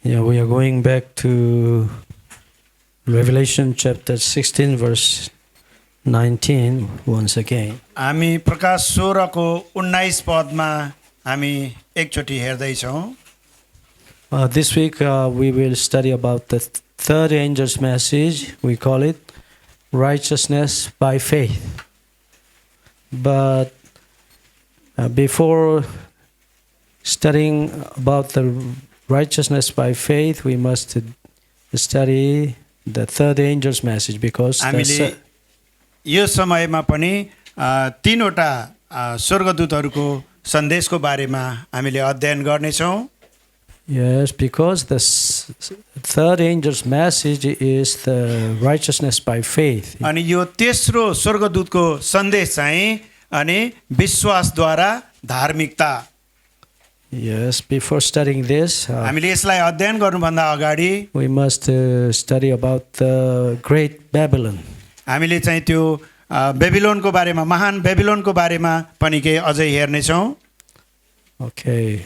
Yeah, we are going back to Revelation chapter 16 verse 19 once again. हामी प्रकाश 16 को 19 पदमा हामी एकचोटि हेर्दैछौँ। This week we will study about the third angel's message. We call it righteousness by faith. But before studying about the righteousness by faith, we must study the third angel's message because हामीले यो समयमा पनि तीनवटा स्वर्गदूतहरूको सन्देशको बारेमा हामीले अध्ययन गर्नेछौँ। Yes, because the third angel's message is the righteousness by faith. अनि यो तेस्रो स्वर्गदूतको सन्देश चाहिँ अनि विश्वासद्वारा धार्मिकता। Yes, before studying this, हामीले यसलाई अध्ययन गर्नुभन्दा अगाडि we must study about the great Babylon. हामीले चाहिँ त्यो बेबिलोनको बारेमा, महान बेबिलोनको बारेमा पनि केही अझै हेर्नेछौँ। Okay.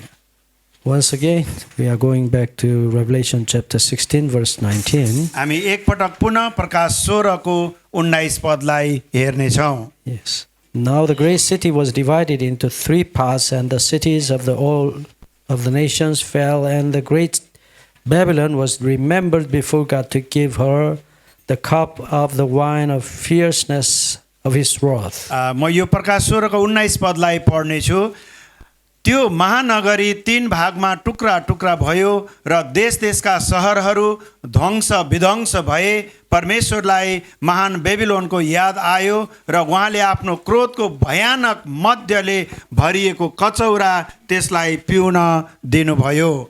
Once again, we are going back to Revelation chapter 16 verse 19. हामी एकपटक पुनः प्रकाश 16 को 19 पदलाई हेर्नेछौँ। Yes. Now the great city was divided into three parts, and the cities of all of the nations fell, and the great Babylon was remembered before God to give her the cup of the wine of fierceness of his wrath. म यो प्रकाश 16 को 19 पदलाई पढ्नेछु। त्यो महानगरी तीन भागमा टुक्रा टुक्रा भयो र देश देशका शहरहरू ध्वंस विध्वंस भए। परमेश्वरलाई महान बेबिलोनको याद आयो र उहाँले आफ्नो क्रोधको भयानक मध्यले भरिएको कचौरा त्यसलाई पिउन दिनुभयो।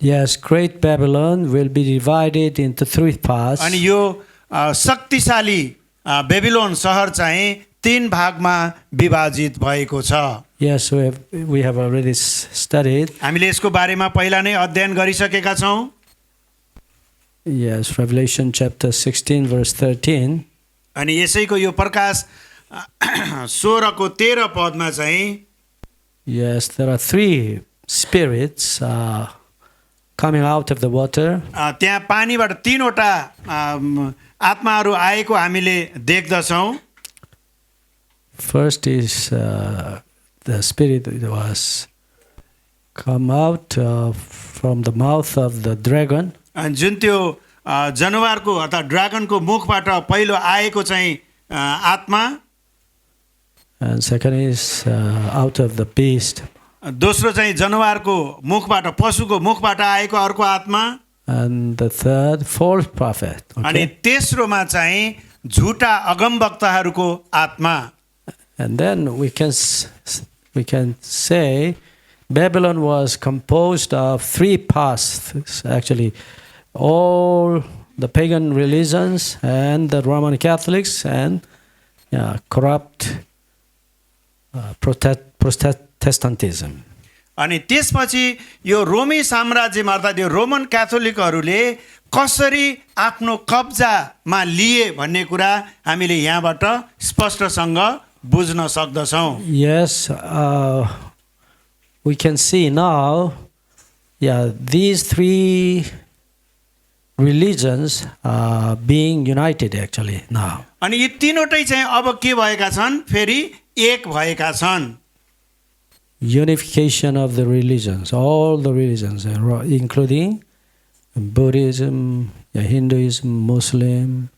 Yes, great Babylon will be divided into three parts. अनि यो शक्तिशाली बेबिलोन शहर चाहिँ तीन भागमा विभाजित भएको छ। Yes, we have already studied. हामीले यसको बारेमा पहिला नै अध्ययन गरिसकेका छौँ। Yes, Revelation chapter 16 verse 13. अनि यसैको यो प्रकाश 16 को 13 पदमा चाहिँ Yes, there are three spirits coming out of the water. त्यहाँ पानीबाट तीनवटा आत्माहरू आएको हामीले देख्दछौँ। First is the spirit that was come out from the mouth of the dragon. जुन त्यो जनावरको अर्थात् ड्रागनको मुखबाट पहिलो आएको चाहिँ आत्मा। And second is out of the beast. दोस्रो चाहिँ जनावरको मुखबाट, पशुको मुखबाट आएको अर्को आत्मा। And the third, false prophet. अनि तेस्रोमा चाहिँ झुटा अगमवक्ताहरूको आत्मा। And then we can say Babylon was composed of three parts. Actually, all the pagan religions and the Roman Catholics and corrupt Protestantism. अनि त्यसपछि यो रोमी साम्राज्यमा अर्थात् यो रोमन क्याथोलिकहरूले कसरी आफ्नो कब्जामा लिए भन्ने कुरा हामीले यहाँबाट स्पष्टसँग बुझ्न सक्दछौँ। Yes, we can see now, these three religions are being united actually now. अनि यी तीनवटै चाहिँ अब के भएका छन्? फेरि एक भएका छन्। Unification of the religions, all the religions, including Buddhism, Hinduism, Muslim,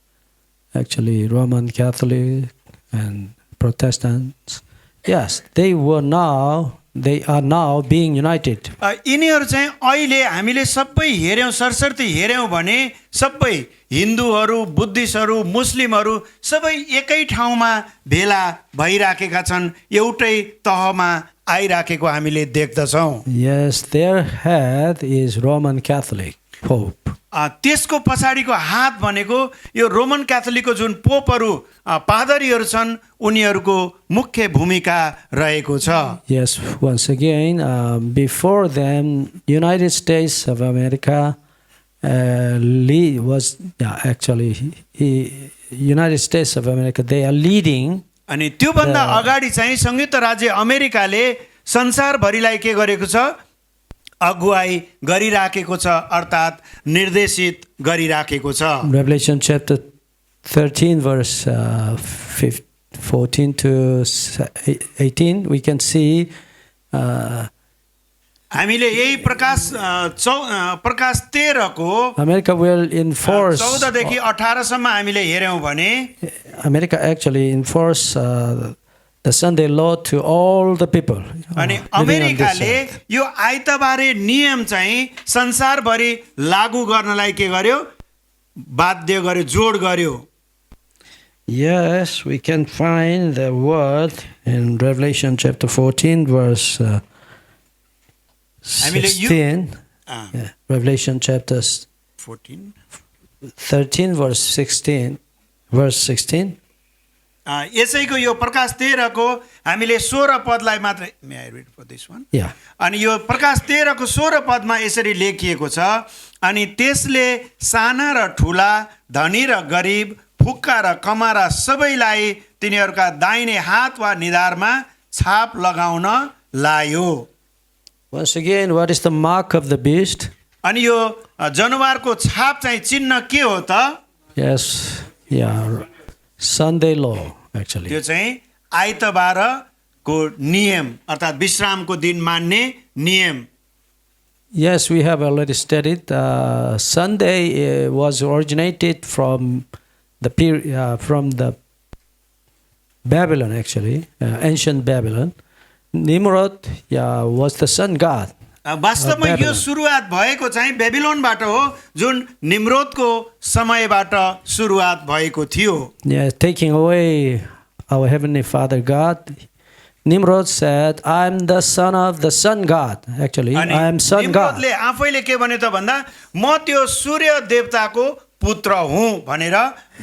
actually Roman Catholic and Protestants. Yes, they are now being united. यिनीहरू चाहिँ अहिले हामीले सबै हेर्यौँ, सरसर्ती हेर्यौँ भने सबै हिन्दूहरू, बुद्धिस्टहरू, मुस्लिमहरू सबै एकै ठाउँमा भेला भइराखेका छन्, एउटै तहमा आइराखेको हामीले देख्दछौँ। Yes, their head is Roman Catholic Pope. त्यसको पछाडिको हात भनेको यो रोमन क्याथोलिकको जुन पोपहरू, पादरीहरू छन्, उनीहरूको मुख्य भूमिका रहेको छ। Yes, once again, before them, United States of America was United States of America. They are leading. अनि त्योभन्दा अगाडि चाहिँ संयुक्त राज्य अमेरिकाले संसारभरिलाई के गरेको छ? अगुवाई गरिराखेको छ अर्थात् निर्देशित गरिराखेको छ। Revelation chapter 13 verse 14 to 18, we can see हामीले यही प्रकाश 13 को America will enforce 14 देखि 18 सम्म हामीले हेर्यौं भने America actually enforce the Sunday law to all the people. अनि living on this अमेरिकाले earth. यो आइतबारे नियम चाहिँ संसारभरि लागू गर्नलाई के गर्यो? बाध्य गर्यो, जोड गर्यो। Yes, we can find the word in Revelation chapter 14 verse हामीले यो 16. Yeah, Revelation chapter 14 13 verse 16. Verse 16. यसैको यो प्रकाश 13 को हामीले 16 पदलाई मात्र may I read for this one. Yeah. अनि यो प्रकाश 13 को 16 पदमा यसरी लेखिएको छ, अनि त्यसले साना र ठुला, धनी र गरिब, फुक्का र कमारा सबैलाई तिनीहरूका दाहिने हात वा निधारमा छाप लगाउन लायो। Once again, what is the mark of the beast? अनि यो जनावरको छाप चाहिँ चिन्ह के हो त? Yes, yeah, Sunday law actually. त्यो चाहिँ आइतबारको नियम अर्थात् विश्रामको दिन मान्ने नियम। Yes, we have already studied. Sunday was originated from the Babylon actually, ancient Babylon. Nimrod was the sun god. वास्तवमा यो सुरुवात भएको चाहिँ बेबिलोनबाट हो, जुन निम्रोदको समयबाट सुरुवात भएको थियो। Yeah, taking away our heavenly Father God. Nimrod said, "I am the son of the sun god." Actually, अनि I am sun god. निम्रोदले आफैले के भन्यो त भन्दा म त्यो सूर्य देवताको पुत्र हुँ भनेर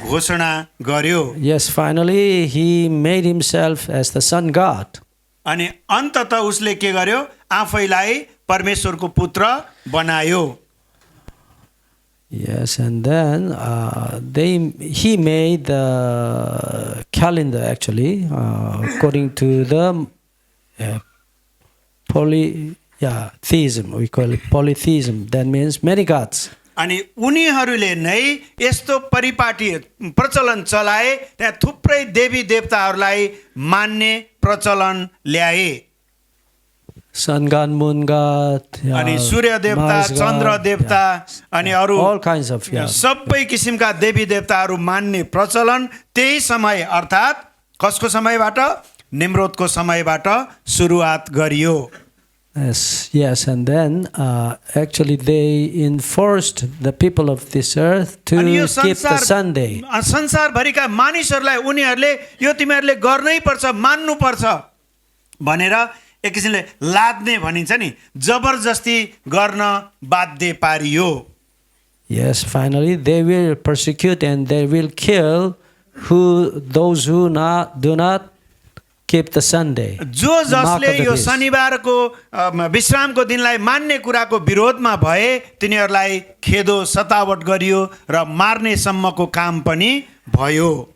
घोषणा गर्यो। Yes, finally he made himself as the sun god. अनि अन्ततः उसले के गर्यो? आफैलाई परमेश्वरको पुत्र बनायो। Yes, and then he made the calendar actually according to the polytheism. We call it polytheism. That means many gods. अनि उनीहरूले नै यस्तो परिपाटी प्रचलन चलाए, त्यहाँ थुप्रै देवी देवताहरूलाई मान्ने प्रचलन ल्याए। Sun god, moon god, अनि सूर्य देवता, Mars चन्द्र god, देवता अनि अरू all kinds of सबै किसिमका देवी देवताहरू मान्ने प्रचलन त्यही समय अर्थात् कसको समयबाट? निम्रोदको समयबाट सुरुवात गरियो। Yes, and then actually they enforced the people of this earth to अनि यो keep the Sunday. संसारभरिका मानिसहरूलाई उनीहरूले यो तिमीहरूले गर्नै पर्छ, मान्नु पर्छ भनेर एक किसिमले लाद्ने भनिन्छ नि, जबरजस्ती गर्न बाध्य पारियो। Yes, finally they will persecute and they will kill those who do not keep the Sunday. जो the mark जसले of the यो beast. शनिबारको विश्रामको दिनलाई मान्ने कुराको विरोधमा भए तिनीहरूलाई खेदो सतावट गरियो र मार्ने सम्मको काम पनि भयो।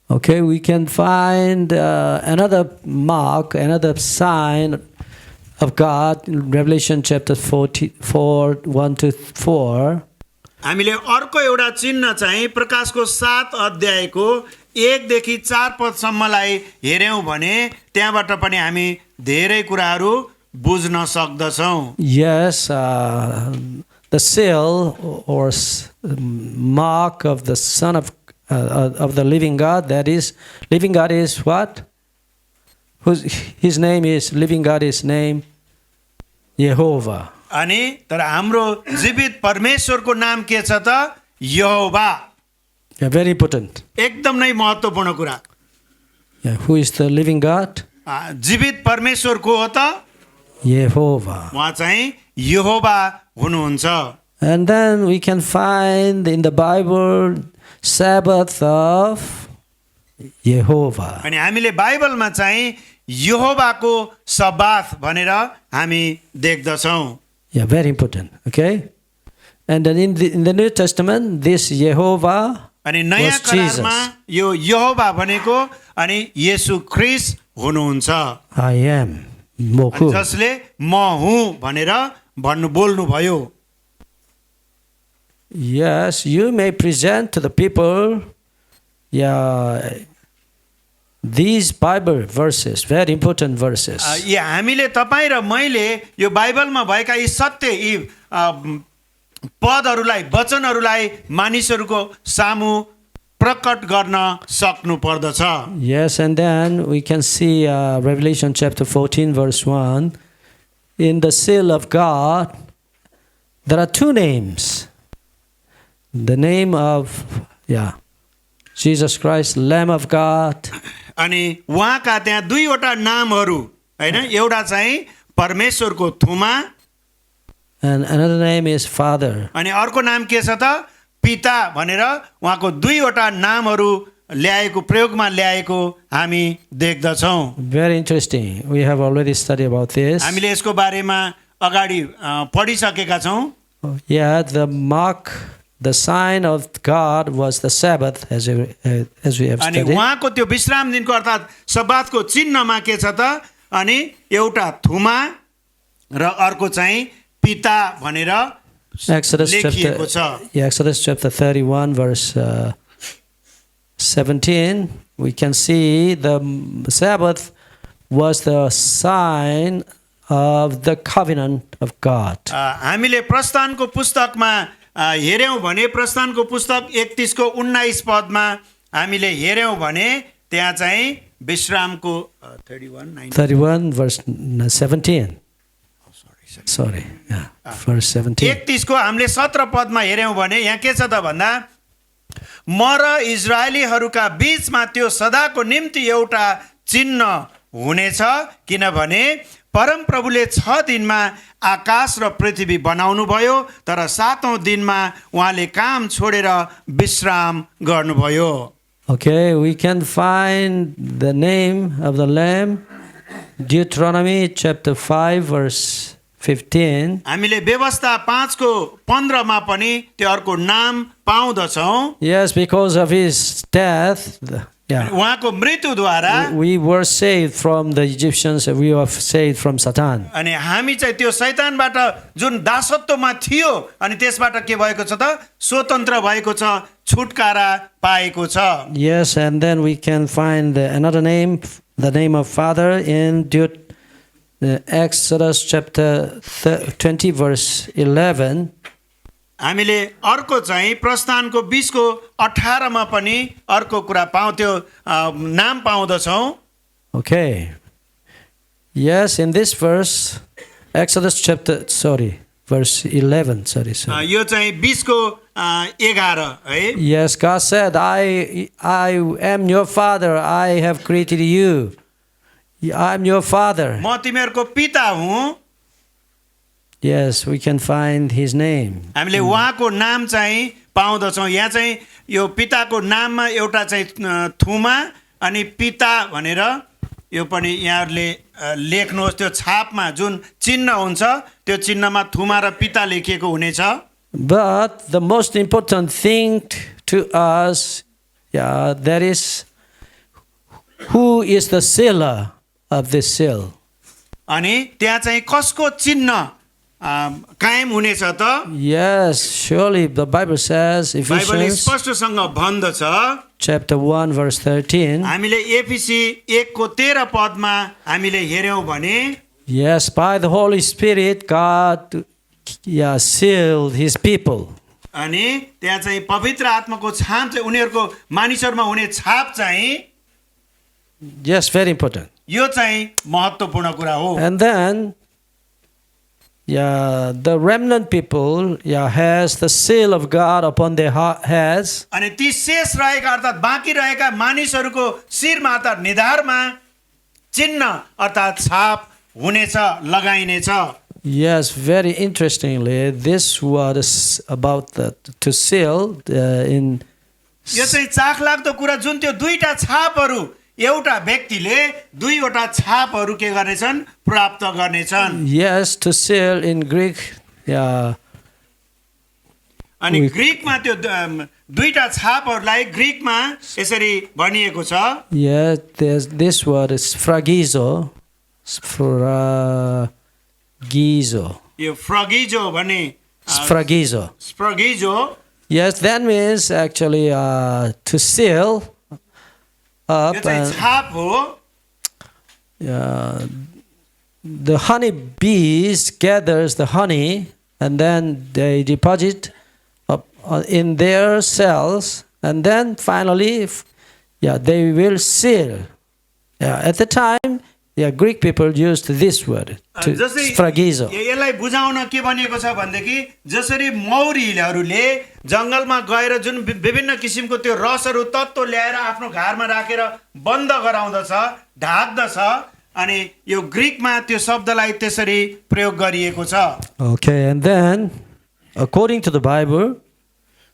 Okay, we can find another mark, another sign of God in Revelation chapter 44, 1 to 4. हामीले अर्को एउटा चिन्ह चाहिँ प्रकाशको 7 अध्यायको 1 देखि 4 पदसम्मलाई हेर्यौं भने त्यहाँबाट पनि हामी धेरै कुराहरू बुझ्न सक्दछौं। Yes, the seal or mark of the Son of the living God. That is, living God is what? His name is living God. Is name Jehovah. अनि तर हाम्रो जीवित परमेश्वरको नाम के छ त? यहोवा। Yeah, very important. एकदम नै महत्त्वपूर्ण कुरा। Yeah, who is the living God? जीवित परमेश्वर को हो त? Jehovah. उहाँ चाहिँ यहोवा हुनुहुन्छ। And then we can find in the Bible Sabbath of Jehovah. अनि हामीले बाइबलमा चाहिँ यहोवाको सब्बात भनेर हामी देख्दछौं। Yeah, very important. Okay. And then in the New Testament, this Jehovah अनि नयाँ was करारमा Jesus. यो यहोवा भनेको अनि येशू ख्रीष्ट हुनुहुन्छ। I am. अनि Mohu. जसले म हुँ भनेर बोल्नुभयो। Yes, you may present to the people, these Bible verses, very important verses. यी हामीले तपाईँ र मैले यो बाइबलमा भएका यी सत्य यी पदहरूलाई वचनहरूलाई मानिसहरूको सामु प्रकट गर्न सक्नु पर्दछ। Yes, and then we can see Revelation chapter 14, verse 1. In the seal of God, there are two names. The name of, Jesus Christ, Lamb of God. अनि उहाँका त्यहाँ दुईवटा नामहरू हैन, एउटा चाहिँ परमेश्वरको थुमा And another name is Father. अनि अर्को नाम के छ त पिता भनेर उहाँको दुईवटा नामहरू ल्याएको प्रयोगमा ल्याएको हामी देख्दछौँ। Very interesting. We have already studied about this. हामीले यसको बारेमा अगाडि पढिसकेका छौँ। The mark, the sign of God was the Sabbath, as we have अनि studied. उहाँको त्यो विश्राम दिनको अर्थात् सब्बातको चिन्हमा के छ त, अनि एउटा थुमा र अर्को चाहिँ पिता भनेर लेखिएको छ। Exodus chapter 31, verse 17, we can see the Sabbath was the sign of the covenant of God. हामीले प्रस्थानको पुस्तकमा हेर्यौँ भने प्रस्थानको पुस्तक 31 को 19 पदमा हामीले हेर्यौँ भने त्यहाँ चाहिँ विश्रामको 31 verse 17. Sorry, verse 17. 31 को हामीले 17 पदमा हेर्यौँ भने यहाँ के छ त भन्दा, म र इजरायलीहरूका बीचमा त्यो सदाको निम्ति एउटा चिन्ह हुनेछ, किनभने परमप्रभुले 6 दिनमा आकाश र पृथ्वी बनाउनु भयो, तर 7औं दिनमा उहाँले काम छोडेर विश्राम गर्नुभयो। Okay, we can find the name of the Lamb, Deuteronomy chapter 5, verse 15. हामीले व्यवस्था 5 को 15 मा पनि त्यो अर्को नाम पाउँदछौँ। Yes, because of his death, उहाँको मृत्युद्वारा we were saved from the Egyptians, we were saved from Satan. अनि हामी चाहिँ त्यो शैतानबाट जुन दासत्वमा थियो अनि त्यसबाट के भएको छ त, स्वतन्त्र भएको छ, छुटकारा पाएको छ। Yes, and then we can find another name, the name of Father in Exodus chapter 20, verse 11. हामीले अर्को चाहिँ प्रस्थानको 20 को 18 मा पनि अर्को कुरा पाउँथ्यो, नाम पाउँदछौँ। Okay. Yes, in this verse, Exodus verse 11, यो चाहिँ 20 को 11 है। Yes, God said, I am your father, I have created you. I am your father. म तिमीहरूको पिता हुँ। Yes, we can find his name. हामीले उहाँको नाम चाहिँ पाउँदछौँ। यहाँ चाहिँ यो पिताको नाममा एउटा चाहिँ थुमा अनि पिता भनेर यो पनि यहाँहरूले लेख्नुहोस्, त्यो छापमा जुन चिन्ह हुन्छ त्यो चिन्हमा थुमा र पिता लेखिएको हुनेछ। But the most important thing to us, that is, who is the sealer of this seal? अनि त्यहाँ चाहिँ कसको चिन्ह कायम हुनेछ त? Yes, surely the Bible says, बाइबलले Ephesians स्पष्टसँग भन्दछ, chapter 1, verse 13. हामीले एफिसी 1 को 13 पदमा हामीले हेर्यौँ भने, Yes, by the Holy Spirit, God sealed his people. अनि त्यहाँ चाहिँ पवित्र आत्माको छाप चाहिँ उनीहरूको मानिसहरूमा हुने छाप चाहिँ, Yes, very important. यो चाहिँ महत्त्वपूर्ण कुरा हो। And then, the remnant people has the seal of God upon their heads. अनि ती शेष रहेका अर्थात् बाँकी रहेका मानिसहरूको शिरमा अर्थात् निधारमा चिन्ह अर्थात् छाप हुनेछ, लगाइनेछ। Yes, very interestingly, this word is about to seal in. यो चाहिँ चाखलाग्दो कुरा, जुन त्यो दुईटा छापहरू एउटा व्यक्तिले दुईवटा छापहरू के गर्नेछन्, प्राप्त गर्नेछन्। Yes, to seal in Greek, अनि ग्रीकमा त्यो दुईटा छापहरूलाई ग्रीकमा यसरी भनिएको छ। Yes, this word is phragizo. Phragizo. यो फ्रगिजो भन्ने Sphragizo. स्प्रगिजो Yes, that means actually to seal यो up. चाहिँ छाप हो। The honey bees gathers the honey and then they deposit up in their cells, and then finally, they will seal. At the time, Greek people used this word, to जस्तै sphragizo. यसलाई बुझाउन के भनिएको छ भनेदेखि जसरी मौरीहरूले जङ्गलमा गएर जुन विभिन्न किसिमको त्यो रसहरू तत्त्व ल्याएर आफ्नो घरमा राखेर बन्द गराउँदछ, ढाक्दछ, अनि यो ग्रीकमा त्यो शब्दलाई त्यसरी प्रयोग गरिएको छ। Okay, and then, according to the Bible,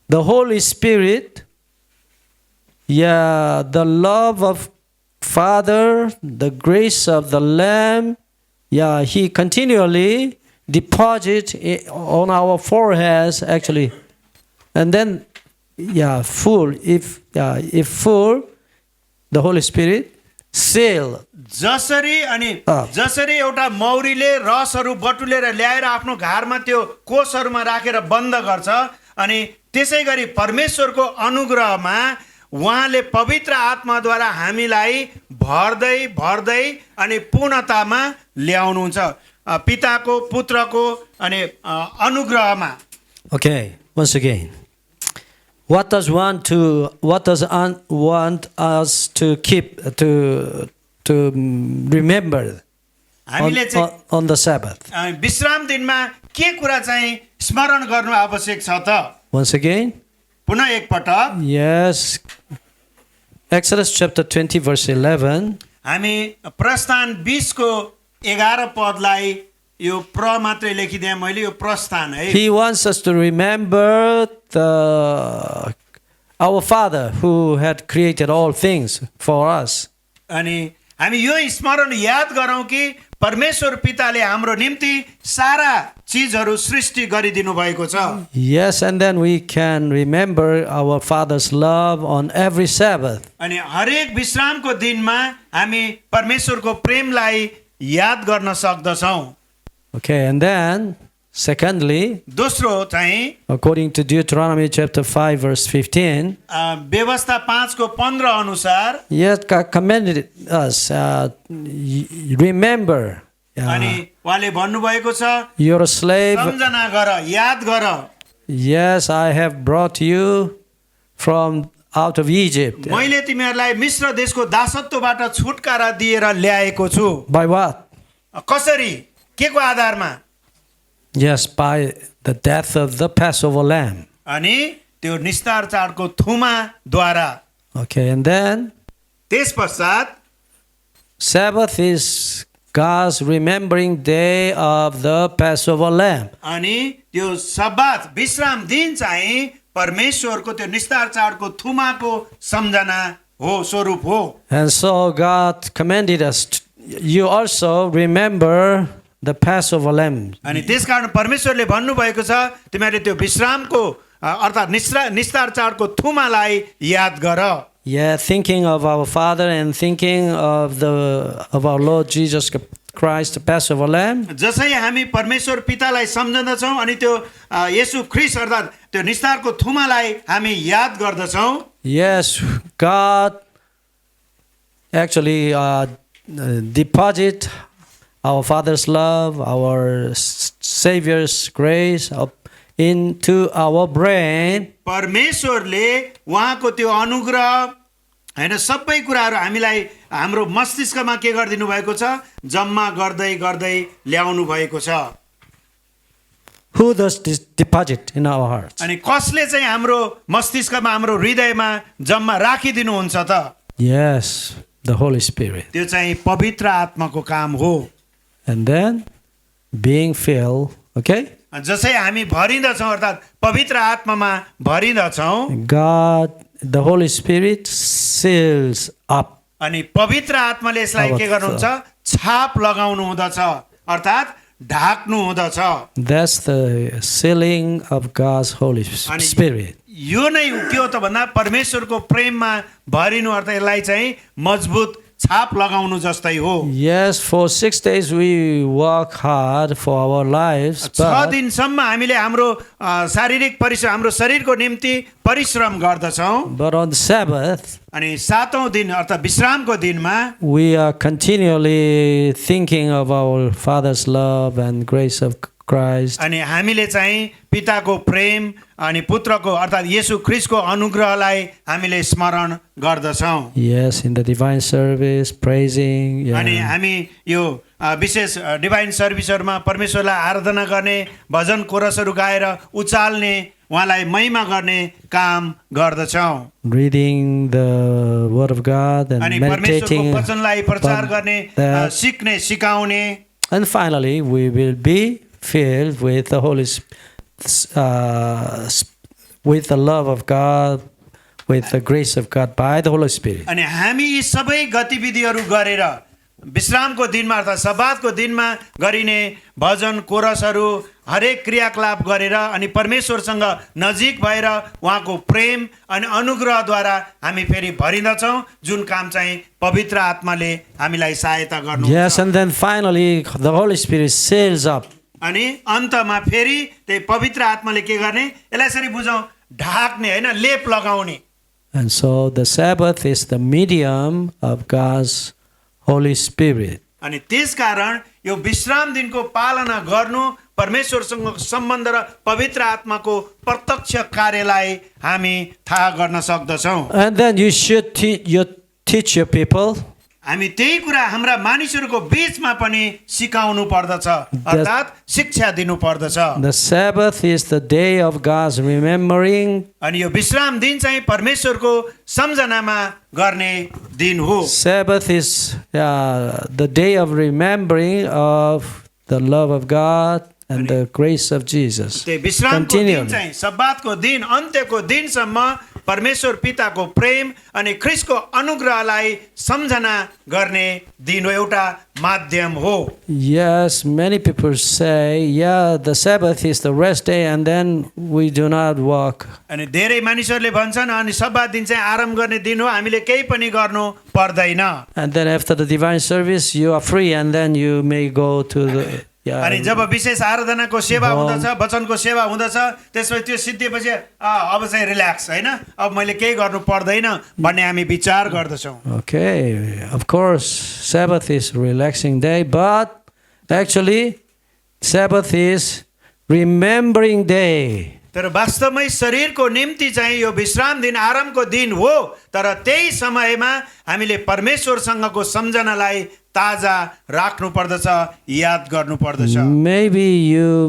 the Holy Spirit, the love of Father, the grace of the Lamb, He continually deposits on our foreheads, actually, and then, full. If full, the Holy Spirit seal. जसरी एउटा मौरीले रसहरू बटुलेर ल्याएर आफ्नो घरमा त्यो कोषहरूमा राखेर बन्द गर्छ, अनि त्यसै गरी परमेश्वरको अनुग्रहमा उहाँले पवित्र आत्माद्वारा हामीलाई भर्दै भर्दै अनि पूर्णतामा ल्याउनुहुन्छ, पिताको पुत्रको अनि अनुग्रहमा। Okay, once again, what does want us to keep to remember on the Sabbath? विश्राम दिनमा के कुरा चाहिँ स्मरण गर्नु आवश्यक छ त? Once again, पुनः एक पटक, yes, Exodus chapter 20 verse 11. हामी प्रस्थान 20 को 11 पदलाई यो प्र मात्रै लेखिदिएँ मैले, यो प्रस्थान है। He wants us to remember our Father who had created all things for us. अनि हामी यो स्मरण याद गरौँ कि परमेश्वर पिताले हाम्रो निम्ति सारा चीजहरू सृष्टि गरिदिनु भएको छ। Yes, and then we can remember our Father's love on every Sabbath. अनि हरेक विश्रामको दिनमा हामी परमेश्वरको प्रेमलाई याद गर्न सक्दछौँ। Okay, and then secondly, दोस्रो चाहिँ according to Deuteronomy chapter 5 verse 15, व्यवस्था 5 को 15 अनुसार, yet God commanded us, remember, अनि उहाँले भन्नुभएको छ, you're a slave. सम्झना गर, याद गर। Yes, I have brought you from out of Egypt. मैले तिमीहरूलाई मिस्र देशको दासत्वबाट छुटकारा दिएर ल्याएको छु। By what? कसरी? के को आधारमा? Yes, by the death of the Passover lamb. अनि त्यो निस्तार चाडको थुमाद्वारा। Okay, and then त्यस पश्चात Sabbath is God's remembering day of the Passover lamb. अनि त्यो सब्बात विश्राम दिन चाहिँ परमेश्वरको त्यो निस्तार चाडको थुमाको सम्झना हो, स्वरूप हो। And so God commanded us, you also remember the Passover lamb. अनि त्यसकारण परमेश्वरले भन्नुभएको छ, तिमीहरूले त्यो विश्रामको अर्थात् निस्तार चाडको थुमालाई याद गर। Yeah, thinking of our Father and thinking of our Lord Jesus Christ, the Passover lamb. जसै हामी परमेश्वर पितालाई सम्झँदछौँ अनि त्यो येशू ख्रीष्ट अर्थात् त्यो निस्तारको थुमालाई हामी याद गर्दछौँ। Yes, God actually deposit our Father's love, our Savior's grace into our brain. परमेश्वरले उहाँको त्यो अनुग्रह हैन सबै कुराहरू हामीलाई हाम्रो मस्तिष्कमा के गरिदिनु भएको छ, जम्मा गर्दै गर्दै ल्याउनु भएको छ। Who does this deposit in our hearts? अनि कसले चाहिँ हाम्रो मस्तिष्कमा हाम्रो हृदयमा जम्मा राखिदिनुहुन्छ त? Yes, the Holy Spirit. त्यो चाहिँ पवित्र आत्माको काम हो। And then being filled, okay? जसै हामी भरिँदछौँ अर्थात् पवित्र आत्मामा भरिँदछौँ, God, the Holy Spirit seals up. अनि पवित्र आत्माले यसलाई के गर्नुहुन्छ, छाप लगाउनु हुँदछ अर्थात् ढाक्नु हुँदछ। That's the sealing of God's Holy Spirit. यो नै के हो त भन्दा परमेश्वरको प्रेममा भरिनु, अर्थ यसलाई चाहिँ मजबुत छाप लगाउनु जस्तै हो। Yes, for 6 days we work hard for our lives, 6 but दिनसम्म हामीले हाम्रो शारीरिक परिश्रम, हाम्रो शरीरको निम्ति परिश्रम गर्दछौँ। but on the Sabbath अनि 7औं दिन अर्थात् विश्रामको दिनमा we are continually thinking of our Father's love and grace of Christ. अनि हामीले चाहिँ पिताको प्रेम अनि पुत्रको अर्थात् येशू ख्रीष्टको अनुग्रहलाई हामीले स्मरण गर्दछौँ। Yes, in the divine service, praising. अनि Yeah. हामी यो विशेष डिभाइन सर्भिसहरूमा परमेश्वरलाई आराधना गर्ने, भजन कोरसहरू गाएर उचाल्ने, उहाँलाई महिमा गर्ने काम गर्दछौँ। Reading the Word of God and अनि meditating. परमेश्वरको वचनलाई प्रचार upon गर्ने, that. सिक्ने, सिकाउने। And finally, we will be filled with the with the love of God, with the grace of God by the Holy Spirit. अनि हामी यी सबै गतिविधिहरू गरेर विश्रामको दिनमा अर्थात् सब्बातको दिनमा गरिने भजन कोरसहरू हरेक क्रियाकलाप गरेर अनि परमेश्वरसँग नजिक भएर उहाँको प्रेम अनि अनुग्रहद्वारा हामी फेरि भरिँदछौँ, जुन काम चाहिँ पवित्र आत्माले हामीलाई सहायता गर्नुहुन्छ। Yes, and then finally, the Holy Spirit seals up. अनि अन्तमा फेरि त्यही पवित्र आत्माले के गर्ने, यसलाई यसरी बुझौँ, ढाक्ने होइन, लेप लगाउने। And so the Sabbath is the medium of God's Holy Spirit. अनि त्यसकारण यो विश्राम दिनको पालना गर्नु परमेश्वरसँग सम्बन्ध र पवित्र आत्माको प्रत्यक्ष कार्यलाई हामी थाहा गर्न सक्दछौँ। And then you should teach your people. हामी त्यही कुरा हाम्रा मानिसहरूको बीचमा पनि सिकाउनु पर्दछ, अर्थात् शिक्षा दिनु पर्दछ। The Sabbath is the day of God's remembering. अनि यो विश्राम दिन चाहिँ परमेश्वरको सम्झनामा गर्ने दिन हो। Sabbath is the day of remembering of the love of God and the grace of Jesus. त्यो विश्रामको दिन चाहिँ सब्बातको दिन अन्त्यको दिनसम्म परमेश्वर पिताको प्रेम अनि ख्रीष्टको अनुग्रहलाई सम्झना गर्ने दिन हो, एउटा माध्यम हो। Yes, many people say, yeah, the Sabbath is the rest day and then we do not work. अनि धेरै मानिसहरूले भन्छन् अनि सब्बात दिन चाहिँ आराम गर्ने दिन हो, हामीले केही पनि गर्नु पर्दैन। And then after the divine service, you are free and then you may go to the... अनि जब विशेष आराधनाको सेवा हुँदछ, वचनको सेवा हुँदछ, त्यसपछि त्यो सिद्धिएपछि अब चाहिँ रिल्याक्स होइन, अब मैले केही गर्नु पर्दैन भन्ने हामी विचार गर्दछौँ। Okay, of course, Sabbath is relaxing day, but actually, Sabbath is remembering day. तर वास्तवमै शरीरको निम्ति चाहिँ यो विश्राम दिन आरामको दिन हो, तर त्यही समयमा हामीले परमेश्वरसँगको सम्झनालाई ताजा राख्नु पर्दछ, याद गर्नु पर्दछ। Maybe you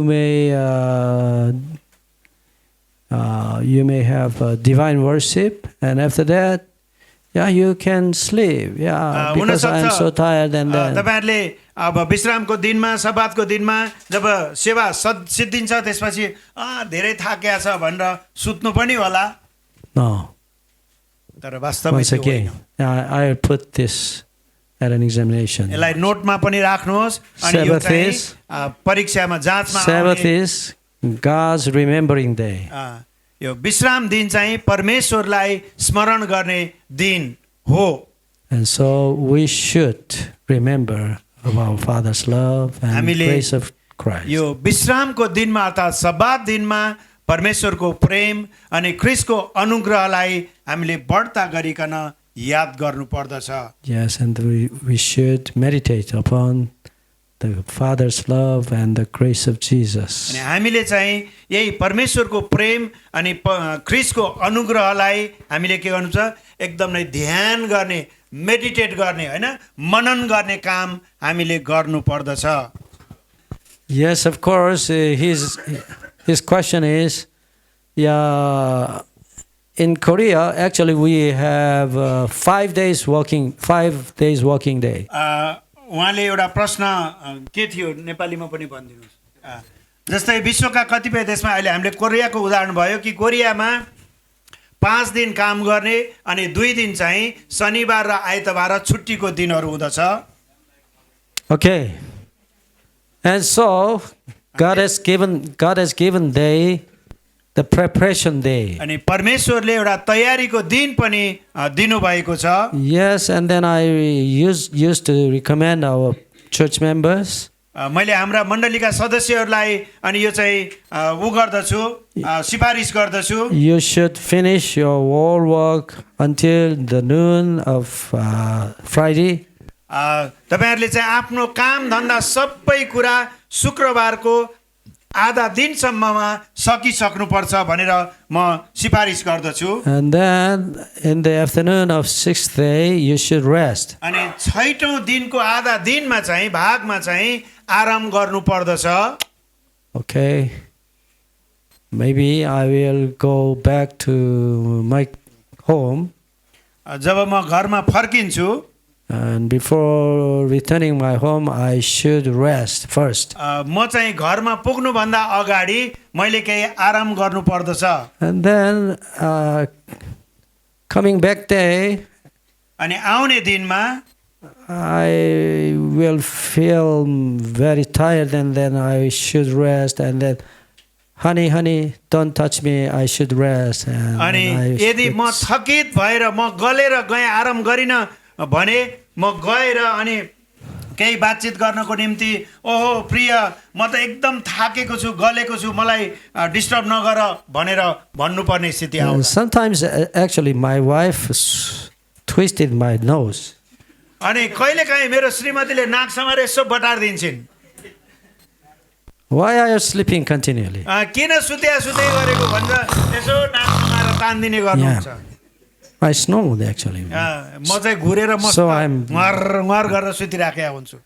may have divine worship, and after that, yeah, you can sleep. Yeah, because I'm so tired and then. तपाईहरुले अब विश्रामको दिनमा, सब्बातको दिनमा जब सेवा सिद्धिन्छ त्यसपछि धेरै थाकेको छ भनेर सुत्नु पनि होला। No. तर वास्तवमै Once again, I'll put this at an examination. यसलाई नोटमा पनि राख्नुहोस् अनि यो चाहिँ परीक्षामा जाँचमा Sabbath is God's remembering day. यो विश्राम दिन चाहिँ परमेश्वरलाई स्मरण गर्ने दिन हो। And so we should remember of our Father's love and grace of Christ. यो विश्रामको दिनमा अर्थात् सब्बात दिनमा परमेश्वरको प्रेम अनि ख्रीष्टको अनुग्रहलाई हामीले बढ्ता गरिकन याद गर्नु पर्दछ। Yes, and we should meditate upon the Father's love and the grace of Jesus. अनि हामीले चाहिँ यही परमेश्वरको प्रेम अनि ख्रीष्टको अनुग्रहलाई हामीले के गर्नु छ, एकदम नै ध्यान गर्ने, मेडिटेट गर्ने हैन, मनन गर्ने काम हामीले गर्नु पर्दछ। Yes, of course, his question is, yeah, in Korea actually we have 5 days working day. उहाँले एउटा प्रश्न के थियो नेपालीमा पनि भनिदिनुहोस्। जस्तै विश्वका कतिपय देशमा अहिले हामीले कोरियाको उदाहरण भयो कि कोरियामा 5 दिन काम गर्ने अनि 2 दिन चाहिँ शनिबार र आइतबार छुट्टीको दिनहरू हुँदछ। Okay. And so God has given day the preparation day. अनि परमेश्वरले एउटा तयारीको दिन पनि दिनुभएको छ। Yes, and then I used to recommend our church members. मैले हाम्रा मण्डलीका सदस्यहरूलाई अनि यो चाहिँ उ गर्दछु, सिफारिस गर्दछु। You should finish your whole work until the noon of Friday. तपाईहरुले चाहिँ आफ्नो काम धन्दा सबै कुरा शुक्रबारको आधा दिनसम्ममा सकिसक्नुपर्छ भनेर म सिफारिस गर्दछु। And then in the afternoon of 6th day, you should rest. अनि 6औं दिनको आधा दिनमा चाहिँ भागमा चाहिँ आराम गर्नु पर्दछ। Okay. Maybe I will go back to my home. जब म घरमा फर्किन्छु, And before returning my home, I should rest first. म चाहिँ घरमा पुग्नुभन्दा अगाडि मैले केही आराम गर्नु पर्दछ। And then coming back day, अनि आउने दिनमा I will feel very tired, and then I should rest. And then, honey, don't touch me. I should rest. And अनि यदि म थकित भएर म गलेर गएँ आराम गरिन भने म गएर अनि केही बातचित गर्नको निम्ति ओहो प्रिय म त एकदम थाकेको छु, गलेको छु, मलाई डिस्टर्ब नगर भनेर भन्नुपर्ने स्थिति आउँछ। sometimes actually my wife twisted my nose. अनि कहिलेकाहीँ मेरो श्रीमतीले नाक समाएर यसो बटार दिन्छन्। Why are you sleeping continually? किन सुत्या सुत्दै गरेको भन्छ, यसो नाक समाएर तान्दिने गर्नुहुन्छ। I snore actually. म चाहिँ घुरेर मस्त So I'm- ङर गरेर सुतिराखेको हुन्छु।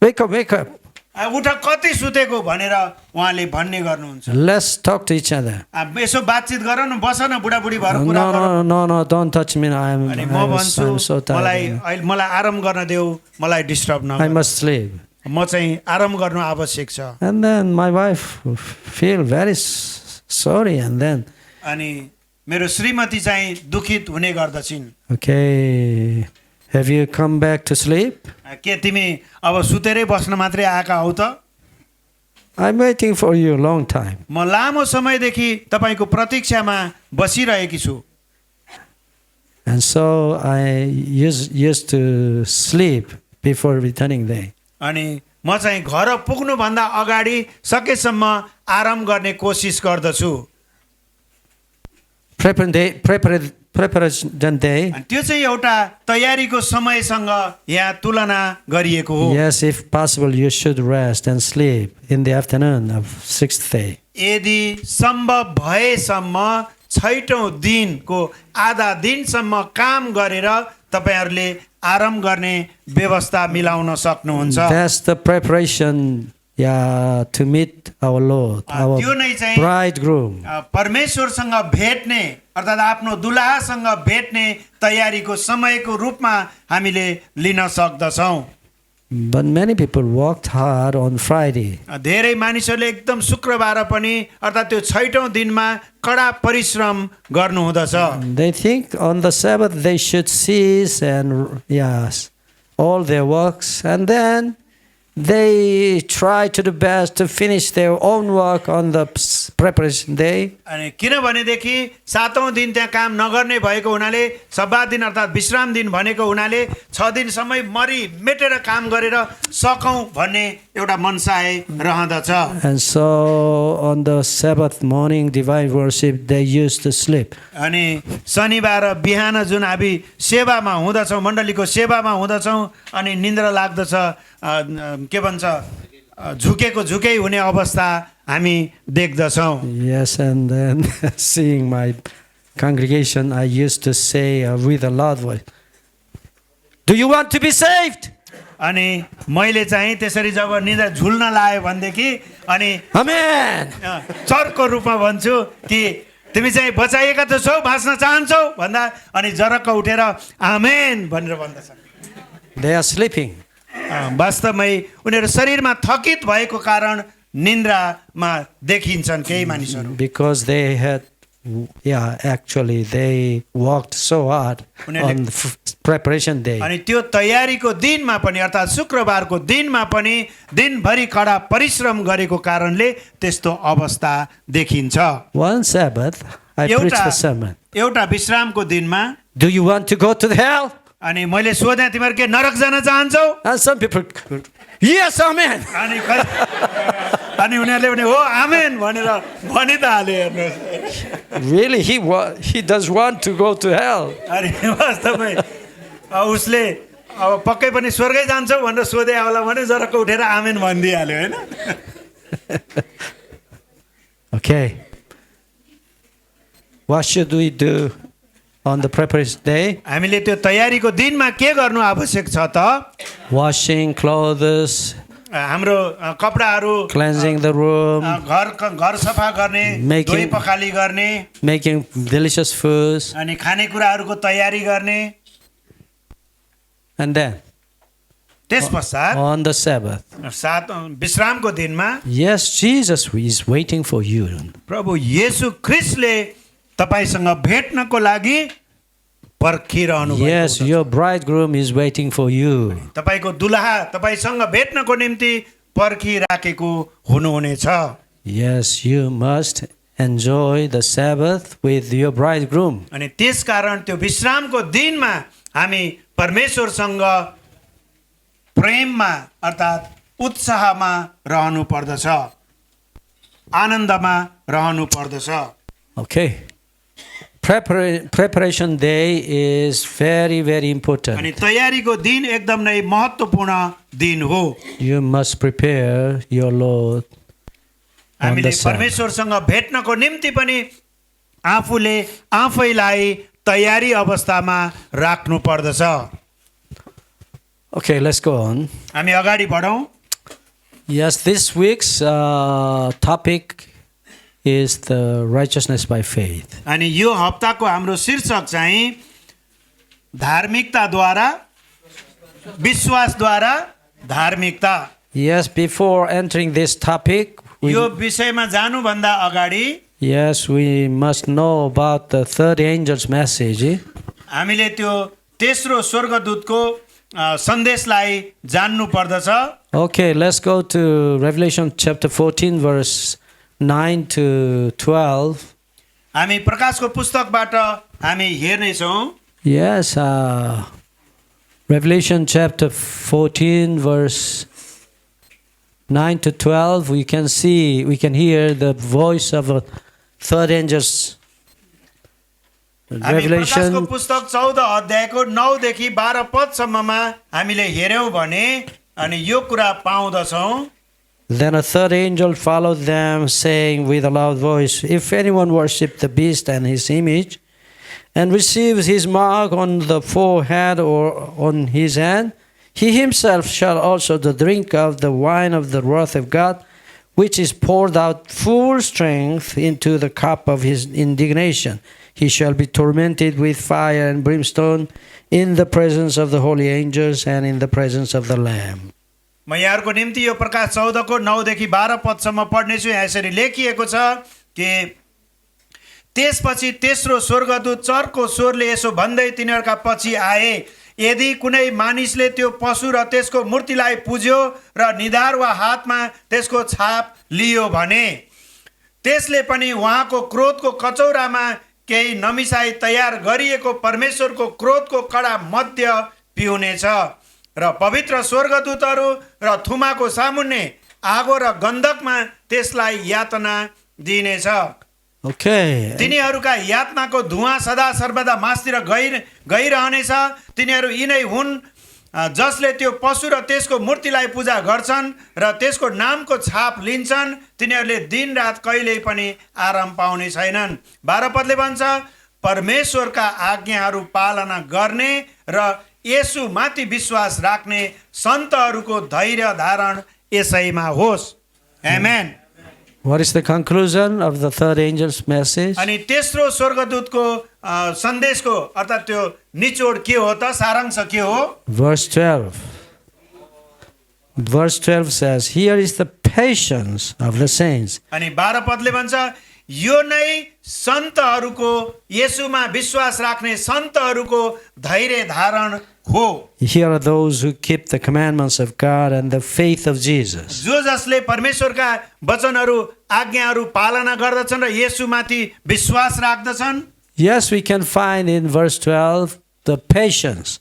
Wake up. उठ कति सुतेको भनेर उहाँले भन्ने गर्नुहुन्छ। Let's talk to each other. यसो बातचित गर न, बस न, बुढाबुढी भएर कुरा गर। No, don't touch me. अनि म भन्छु I'm so tired. मलाई आराम गर्न देऊ, मलाई डिस्टर्ब I नगर। must sleep. म चाहिँ आराम गर्नु आवश्यक छ। And then my wife feel very sorry, and then अनि मेरो श्रीमती चाहिँ दुखित हुने गर्दछिन्। okay, have you come back to sleep? के तिमी अब सुतेरै बस्न मात्रै आएका हौ त? I'm waiting for you a long time. म लामो समयदेखि तपाईको प्रतीक्षामा बसिरहेकी छु। And so I used to sleep before returning day. अनि म चाहिँ घर पुग्नु भन्दा अगाडि सकेसम्म आराम गर्ने कोसिस गर्दछु। Preparation day. अनि त्यो चाहिँ एउटा तयारीको समयसँग यहाँ तुलना गरिएको हो। Yes, if possible, you should rest and sleep in the afternoon of 6th day. यदि सम्भव भएसम्म 6औं दिनको आधा दिनसम्म काम गरेर तपाईहरुले आराम गर्ने व्यवस्था मिलाउन सक्नुहुन्छ। That's the preparation, to meet our Lord, our त्यो नै चाहिँ bridegroom. परमेश्वरसँग भेट्ने अर्थात् आफ्नो दुलहासँग भेट्ने तयारीको समयको रूपमा हामीले लिन सक्दछौँ। But many people worked hard on Friday. धेरै मानिसहरूले एकदम शुक्रबार पनि अर्थात् त्यो 6औं दिनमा कडा परिश्रम गर्नु हुँदछ। They think on the Sabbath they should cease and all their works, and then they try to the best to finish their own work on the preparation day. अनि किनभनेदेखि 7औं दिन त्यहाँ काम नगर्ने भएको हुनाले सब्बात दिन अर्थात् विश्राम दिन भनेको हुनाले 6 दिनसम्म मरि मेटेर काम गरेर सकौं भन्ने एउटा मनसाय रहँदछ। And so on the Sabbath morning divine worship they used to sleep. अनि शनिबार बिहान जुन हामी सेवामा हुँदछौँ, मण्डलीको सेवामा हुँदछौँ अनि निन्द्रा लाग्दछ, के भन्छ झुकेको झुकै हुने अवस्था हामी देख्दछौँ। Yes, and then seeing my congregation, I used to say with a loud voice, "Do you want to be saved?" अनि मैले चाहिँ त्यसरी जब निन्द्रा झुल्न लाग्यो भनेदेखि अनि Amen. चर्को रूपमा भन्छु कि तिमी चाहिँ बचाइएका त छौ, बाँच्न चाहन्छौ भन्दा अनि जरक्क उठेर आमेन भनेर भन्दछ। They are sleeping. वास्तवमै उनीहरू शरीरमा थकित भएको कारण निन्द्रामा देखिन्छन् केही मानिसहरू। Because they had Yeah, actually, they worked so hard on the preparation day. अनि त्यो तयारीको दिनमा पनि अर्थात् शुक्रबारको दिनमा पनि दिनभरि कडा परिश्रम गरेको कारणले त्यस्तो अवस्था देखिन्छ। One Sabbath, I preached a sermon. एउटा विश्रामको दिनमा Do you want to go to the hell? अनि मैले सोधेँ तिमीहरू के नरक जान चाहन्छौ? And some people, yes, amen. अनि उनीहरूले पनि हो आमेन भनेर भनि त हाल्यो हेर्नुहोस्। Really, he does want to go to hell. अनि वास्तवमै उसले अब पक्कै पनि स्वर्गै जान्छौ भनेर सोधे होला भने जराको उठेर आमेन भनिदिइहाल्यो होइन। Okay. What should we do on the preparation day? हामीले त्यो तयारीको दिनमा के गर्नु आवश्यक छ त? Washing clothes, हाम्रो कपडाहरू cleansing the room, घर सफा गर्ने, धोइ पखाली गर्ने, making delicious foods, अनि खानेकुराहरूको तयारी गर्ने। and then त्यस पश्चात on the Sabbath, विश्रामको दिनमा yes, Jesus is waiting for you. प्रभु येशू ख्रिस्टले तपाईसँग भेट्नको लागि पर्खिरहनु भएको Yes, your bridegroom is waiting for you. तपाईको दुलहा तपाईसँग भेट्नको निम्ति पर्खिराखेको हुनुहुनेछ। Yes, you must enjoy the Sabbath with your bridegroom. अनि त्यसकारण त्यो विश्रामको दिनमा हामी परमेश्वरसँग प्रेममा अर्थात् उत्साहमा रहनु पर्दछ, आनन्दमा रहनु पर्दछ। Okay. Preparation day is very, very important. अनि तयारीको दिन एकदम नै महत्त्वपूर्ण दिन हो। You must prepare your Lord on हामीले the Sabbath. परमेश्वरसँग भेट्नको निम्ति पनि आफैलाई तयारी अवस्थामा राख्नु पर्दछ। Okay, let's go on. हामी अगाडि बढौँ। Yes, this week's topic is the righteousness by faith. अनि यो हप्ताको हाम्रो शीर्षक चाहिँ धार्मिकताद्वारा विश्वासद्वारा धार्मिकता। Yes, before entering this topic, यो विषयमा जानुभन्दा अगाडि yes, we must know about the third angel's message. हामीले त्यो तेस्रो स्वर्गदूतको सन्देशलाई जान्नु पर्दछ। Okay, let's go to Revelation chapter 14, verse 9 to 12. हामी प्रकाशको पुस्तकबाट हामी हेर्नेछौँ। Yes, Revelation chapter 14, verse 9 to 12. We can hear the voice of a third angel's. हामी प्रकाशको Revelation, पुस्तक 14 अध्यायको 9 देखि 12 पदसम्ममा हामीले हेर्यौं भने अनि यो कुरा पाउँदछौँ। then a third angel followed them, saying with a loud voice, If anyone worship the beast and his image, and receives his mark on the forehead or on his hand, he himself shall also drink of the wine of the wrath of God, which is poured out full strength into the cup of his indignation. He shall be tormented with fire and brimstone in the presence of the holy angels and in the presence of the Lamb. म यहाँहरुको निम्ति यो प्रकाश 14 को 9 देखि 12 पदसम्म पढ्नेछु। यहाँ यसरी लेखिएको छ कि त्यसपछि तेस्रो स्वर्गदूत चर्को स्वरले यसो भन्दै तिनीहरूका पछि आए, यदि कुनै मानिसले त्यो पशु र त्यसको मूर्तिलाई पुज्यो र निधार वा हातमा त्यसको छाप लियो भने त्यसले पनि उहाँको क्रोधको कचौरामा केही नमिसाई तयार गरिएको परमेश्वरको क्रोधको कडा मध्य पिउनेछ र पवित्र स्वर्गदूतहरू र थुमाको सामुन्ने आगो र गन्धकमा त्यसलाई यातना दिनेछ। Okay. तिनीहरूका यातनाको धुवाँ सदा सर्वदा मासतिर गइरहनेछ। तिनीहरू यिनै हुन् जसले त्यो पशु र त्यसको मूर्तिलाई पूजा गर्छन् र त्यसको नामको छाप लिन्छन्। तिनीहरूले दिन रात कहिल्यै पनि आराम पाउने छैनन्। 12 पदले भन्छ, परमेश्वरका आज्ञाहरू पालना गर्ने र येशू माथि विश्वास राख्ने सन्तहरूको धैर्य धारण यसैमा होस्। आमेन। What is the conclusion of the third angel's message? अनि तेस्रो स्वर्गदूतको सन्देशको अर्थात् त्यो निचोड के हो त, सारांश के हो? Verse 12. Verse 12 says, Here is the patience of the saints. अनि 12 पदले भन्छ, यो नै सन्तहरूको येशूमा विश्वास राख्ने सन्तहरूको धैर्य धारण हो। Here are those who keep the commandments of God and the faith of Jesus. जो जसले परमेश्वरका वचनहरू आज्ञाहरू पालना गर्दछन् र येशूमाथि विश्वास राख्दछन्। Yes, we can find in verse 12 the patience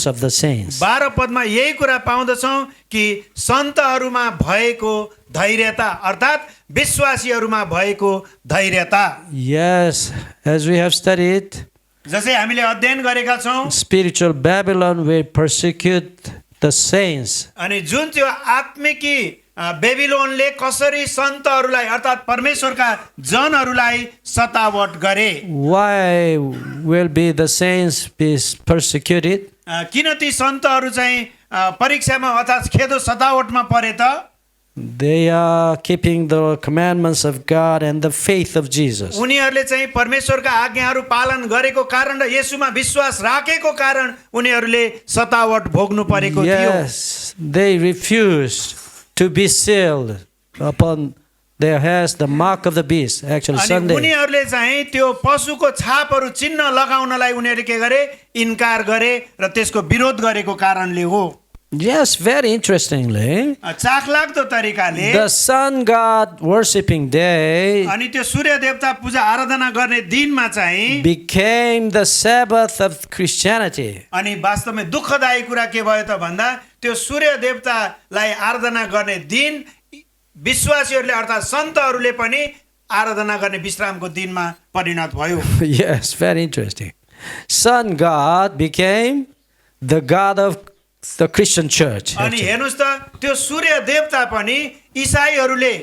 of the saints. 12 पदमा यही कुरा पाउँदछौँ कि सन्तहरूमा भएको धैर्यता अर्थात् विश्वासीहरूमा भएको धैर्यता। Yes, as we have studied, जसै हामीले अध्ययन गरेका छौँ, spiritual Babylon will persecute the saints. अनि जुन त्यो आत्मिकी बेबिलोनले कसरी सन्तहरूलाई अर्थात् परमेश्वरका जनहरूलाई सतावट गरे। Why will be the saints be persecuted? किन ती सन्तहरू चाहिँ परीक्षामा अर्थात् खेदो सतावटमा परे त? They are keeping the commandments of God and the faith of Jesus. उनीहरूले चाहिँ परमेश्वरका आज्ञाहरू पालन गरेको कारण र येशूमा विश्वास राखेको कारण उनीहरूले सतावट भोग्नु परेको थियो। Yes, they refused to be sealed upon their heads the mark of the beast. Actually, अनि Sunday. उनीहरूले चाहिँ त्यो पशुको छापहरू चिन्ह लगाउनलाई उनीहरूले के गरे? इन्कार गरे र त्यसको विरोध गरेको कारणले हो। Yes, very interestingly, चाखलाग्दो तरिकाले the sun god worshipping day अनि त्यो सूर्य देवता पूजा आराधना गर्ने दिनमा चाहिँ became the Sabbath of Christianity. अनि वास्तवमै दुःखदायी कुरा के भयो त भन्दा त्यो सूर्य देवतालाई आराधना गर्ने दिन विश्वासीहरूले अर्थात् सन्तहरूले पनि आराधना गर्ने विश्रामको दिनमा परिणत भयो। Yes, very interesting. Sun god became the god of the Christian church. अनि actually. हेर्नुस् त त्यो सूर्य देवता पनि इसाईहरूले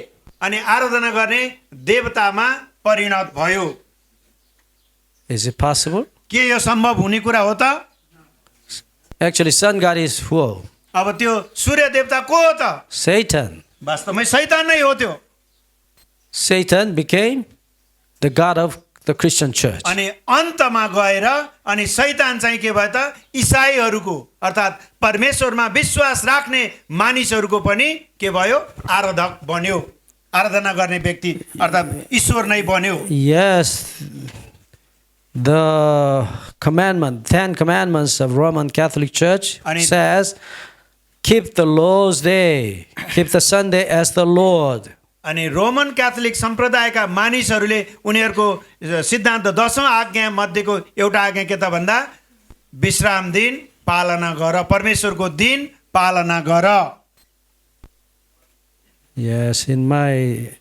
अनि आराधना गर्ने देवतामा परिणत भयो। Is it possible? के यो सम्भव हुने कुरा हो त? Actually, sun god is who? अब त्यो सूर्य देवता को हो त? Satan. वास्तवमै शैतान नै हो त्यो। Satan became the god of the Christian church. अनि अन्तमा गएर अनि शैतान चाहिँ के भयो त? इसाईहरूको अर्थात् परमेश्वरमा विश्वास राख्ने मानिसहरूको पनि के भयो? आराधक बन्यो। आराधना गर्ने व्यक्ति अर्थात् ईश्वर नै बन्यो। Yes, the commandment, 10 commandments of Roman Catholic Church And it- says, keep the Lord's day, keep the Sunday as the Lord. अनि रोमन क्याथोलिक सम्प्रदायका मानिसहरूले उनीहरूको सिद्धान्त 10औं आज्ञा मध्येको एउटा आज्ञा के त भन्दा विश्राम दिन पालना गर, परमेश्वरको दिन पालना गर। Yes, in my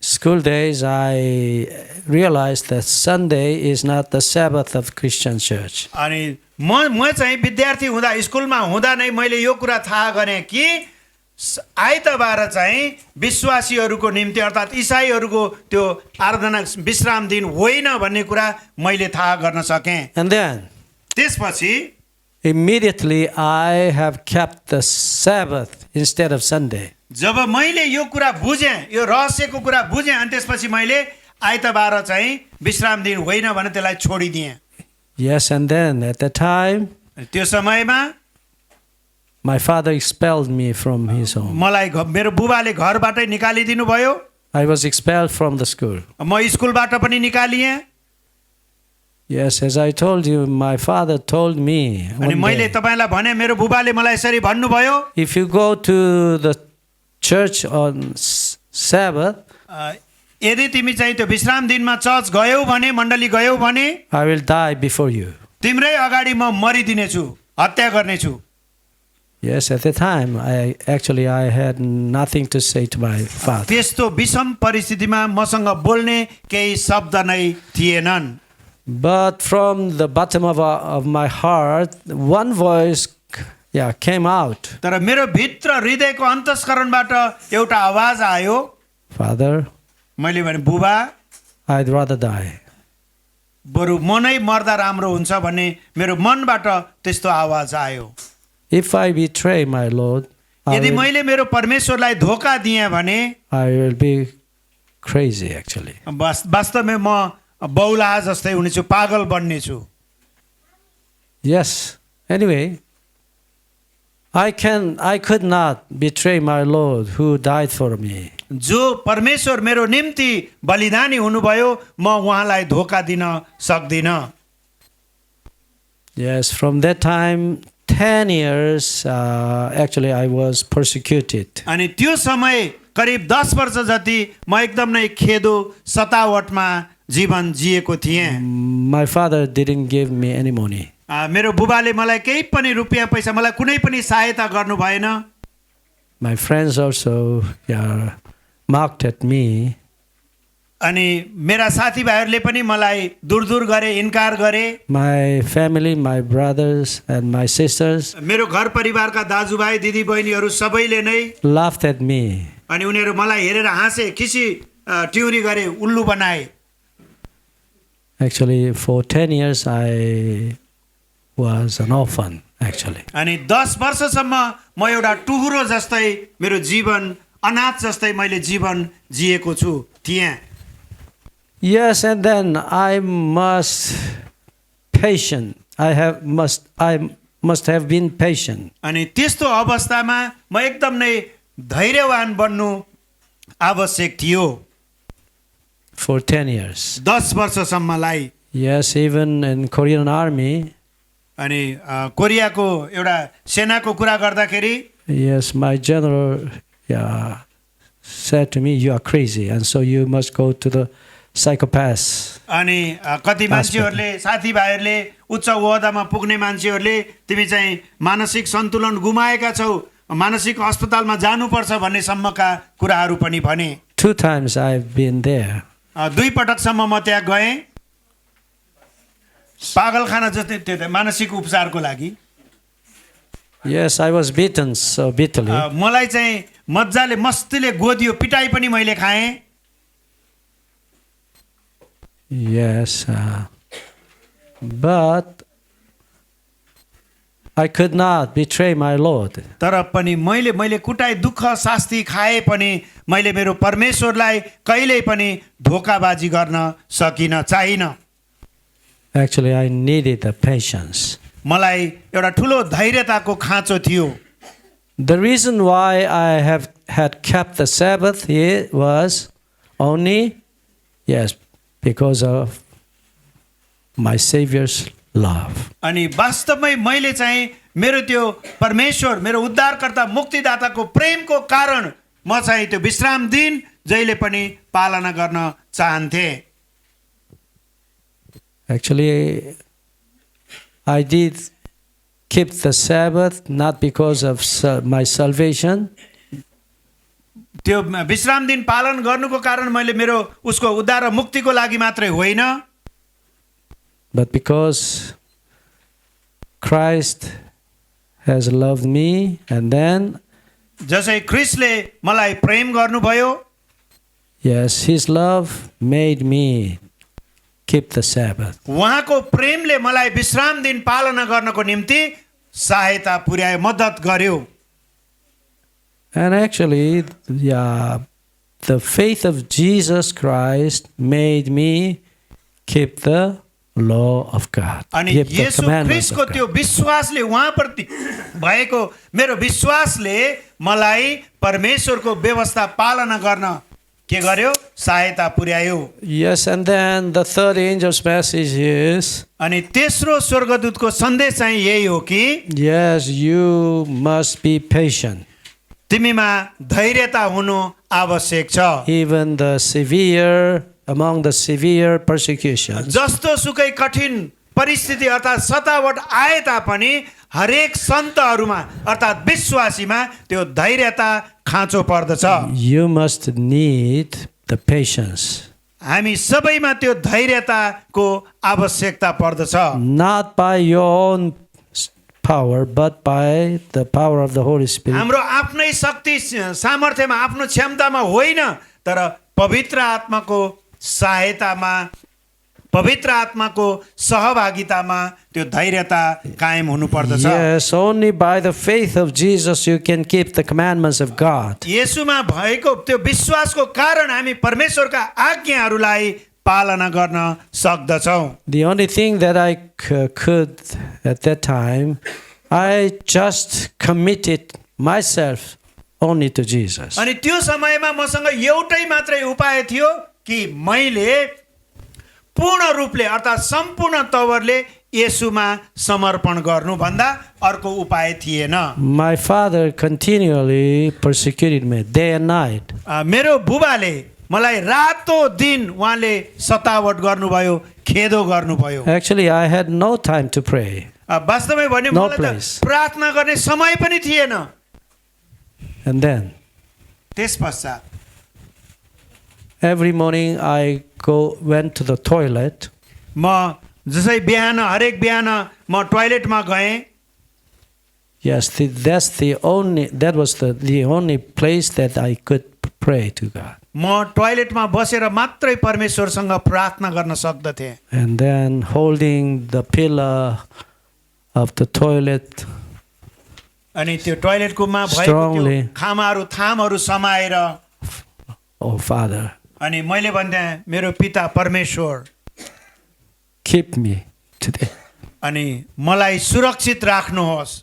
school days, I realized that Sunday is not the Sabbath of Christian church. अनि म चाहिँ विद्यार्थी हुँदा स्कुलमा हुँदा नै मैले यो कुरा थाहा गरेँ कि आइतबार चाहिँ विश्वासीहरूको निम्ति अर्थात् इसाईहरूको त्यो आराधना विश्राम दिन होइन भन्ने कुरा मैले थाहा गर्न सकेँ। And then, त्यसपछि immediately I have kept the Sabbath instead of Sunday. जब मैले यो कुरा बुझेँ, यो रहस्यको कुरा बुझेँ, अनि त्यसपछि मैले आइतबार चाहिँ विश्राम दिन होइन भने त्यसलाई छोडिदिएँ। Yes, and then at the time, त्यो समयमा my father expelled me from his home. मलाई मेरो बुबाले घरबाटै निकालिदिनु भयो। I was expelled from the school. म स्कुलबाट पनि निकालिएँ। Yes, as I told you, my father told me अनि one मैले day, तपाईलाई भने मेरो बुबाले मलाई यसरी भन्नुभयो, if you go to the church on Sabbath, यदि तिमी चाहिँ त्यो विश्राम दिनमा चर्च गयौ भने, मण्डली गयौ भने I will die before you. तिम्रै अगाडि म मरिदिनेछु, हत्या गर्नेछु। Yes, at the time, I had nothing to say to my father. त्यस्तो विषम परिस्थितिमा मसँग बोल्ने केही शब्द नै थिएनन्। But from the bottom of my heart, one voice came out. तर मेरो भित्र हृदयको अन्तस्करणबाट एउटा आवाज आयो, Father, मैले भने बुबा I'd rather die. बरु म नै मर्दा राम्रो हुन्छ भन्ने मेरो मनबाट त्यस्तो आवाज आयो। If I betray my Lord, यदि मैले मेरो परमेश्वरलाई धोका दिएँ भने I will be crazy actually. वास्तवमै म बौला जस्तै हुनेछु, पागल बन्नेछु। Yes. Anyway, I could not betray my Lord who died for me. जो परमेश्वर मेरो निम्ति बलिदानी हुनुभयो म उहाँलाई धोका दिन सक्दिनँ। Yes, from that time, 10 years, actually I was persecuted. अनि त्यो समय करिब 10 वर्ष जति म एकदम नै खेदो सतावटमा जीवन जिएको थिएँ। My father didn't give me any money. मेरो बुबाले मलाई केही पनि रुपियाँ पैसा मलाई कुनै पनि सहायता गर्नु भएन। My friends also mocked at me. अनि मेरा साथीभाइहरूले पनि मलाई दूर गरे, इन्कार गरे। My family, my brothers and my sisters मेरो घर परिवारका दाजुभाइ दिदीबहिनीहरू सबैले नै laughed at me. अनि उनीहरू मलाई हेरेर हाँसे, खिसी टिउरी गरे, उल्लु बनाए। Actually, for 10 years I was an orphan, actually. अनि 10 वर्षसम्म म एउटा टुहुरो जस्तै मेरो जीवन अनाथ जस्तै मैले जीवन जिएको छु थिएँ। Yes, and then I must must have been patient. अनि त्यस्तो अवस्थामा म एकदम नै धैर्यवान बन्नु आवश्यक थियो। For 10 years. 10 वर्षसम्मलाई। Yes, even in Korean army. अनि कोरियाको एउटा सेनाको कुरा गर्दाखेरि Yes, my general said to me, "You are crazy, and so you must go to the psychopaths." अनि कति मान्छेहरूले साथीभाइहरूले उच्च ओहदामा पुग्ने मान्छेहरूले तिमी चाहिँ मानसिक सन्तुलन गुमाएका छौ, मानसिक अस्पतालमा जानुपर्छ भन्ने सम्मका कुराहरू पनि भने। 2 times I've been there. 2 पटकसम्म म त्यहाँ गएँ पागलखाना जस्तै त्यो मानसिक उपचारको लागि। Yes, I was beaten so bitterly. मलाई चाहिँ मज्जाले मस्तीले गोदियो, पिटाई पनि मैले खाएँ। Yes, but I could not betray my Lord. तर पनि मैले कुटाई दुःख शास्ति खाए पनि मैले मेरो परमेश्वरलाई कहिल्यै पनि धोकाबाजी गर्न सकिन चाहिन। Actually, I needed the patience. मलाई एउटा ठुलो धैर्यताको खाँचो थियो। The reason why I had kept the Sabbath here was only, yes, because of my Savior's love. अनि वास्तवमै मैले चाहिँ मेरो त्यो परमेश्वर मेरो उद्धारकर्ता मुक्तिदाताको प्रेमको कारण म चाहिँ त्यो विश्राम दिन जहिले पनि पालना गर्न चाहन्थे। Actually, I did keep the Sabbath not because of my salvation. त्यो विश्राम दिन पालन गर्नुको कारण मैले मेरो उसको उद्धार र मुक्तिको लागि मात्रै होइन, but because Christ has loved me, and then जसै ख्रिस्टले मलाई प्रेम गर्नुभयो। yes, his love made me keep the Sabbath. उहाँको प्रेमले मलाई विश्राम दिन पालना गर्नको निम्ति सहायता पुर्यायो, मद्दत गर्यो। And actually, the faith of Jesus Christ made me keep the law of God. अनि keep the Yeshu commandments ख्रिस्टको of त्यो God. विश्वासले उहाँप्रति भएको मेरो विश्वासले मलाई परमेश्वरको व्यवस्था पालना गर्न के गर्यो, सहायता पुर्यायो। Yes, and then the third angel's message is, अनि तेस्रो स्वर्गदूतको सन्देश चाहिँ यही हो कि yes, you must be patient. तिमीमा धैर्यता हुनु आवश्यक छ। Even among the severe persecutions. जस्तो सुकै कठिन परिस्थिति अर्थात् सतावट आए तापनि हरेक सन्तहरूमा अर्थात् विश्वासीमा त्यो धैर्यता खाँचो पर्दछ। You must need the patience. हामी सबैमा त्यो धैर्यताको आवश्यकता पर्दछ। Not by your own power, but by the power of the Holy Spirit. हाम्रो आफ्नै शक्ति सामर्थ्यमा आफ्नो क्षमतामा होइन, तर पवित्र आत्माको सहायतामा पवित्र आत्माको सहभागितामा त्यो धैर्यता कायम हुनु पर्दछ। Yes, only by the faith of Jesus you can keep the commandments of God. येशूमा भएको त्यो विश्वासको कारण हामी परमेश्वरका आज्ञाहरूलाई पालना गर्न सक्दछौँ। The only thing that I could at that time, I just committed myself only to Jesus. अनि त्यो समयमा मसँग एउटै मात्रै उपाय थियो कि मैले पूर्ण रूपले अर्थात् सम्पूर्ण तवरले येशूमा समर्पण गर्नु भन्दा अर्को उपाय थिएन। My father continually persecuted me day and night. मेरो बुबाले मलाई रातो दिन उहाँले सतावट गर्नुभयो, खेदो गर्नुभयो। Actually, I had no time to pray. वास्तवमै भने No मलाई place. त प्रार्थना गर्ने समय पनि थिएन। And then, त्यस पश्चात every morning I went to the toilet. म जसै बिहान हरेक बिहान म टोयलेटमा गएँ। Yes, that was the only place that I could pray to God. म टोयलेटमा बसेर मात्रै परमेश्वरसँग प्रार्थना गर्न सक्दथे। And then holding the pillar of the toilet अनि त्यो टोयलेटकोमा भएको Strongly. त्यो खामाहरू थामहरू समाएर Oh Father, अनि मैले भन्थे मेरो पिता परमेश्वर keep me today. अनि मलाई सुरक्षित राख्नुहोस्।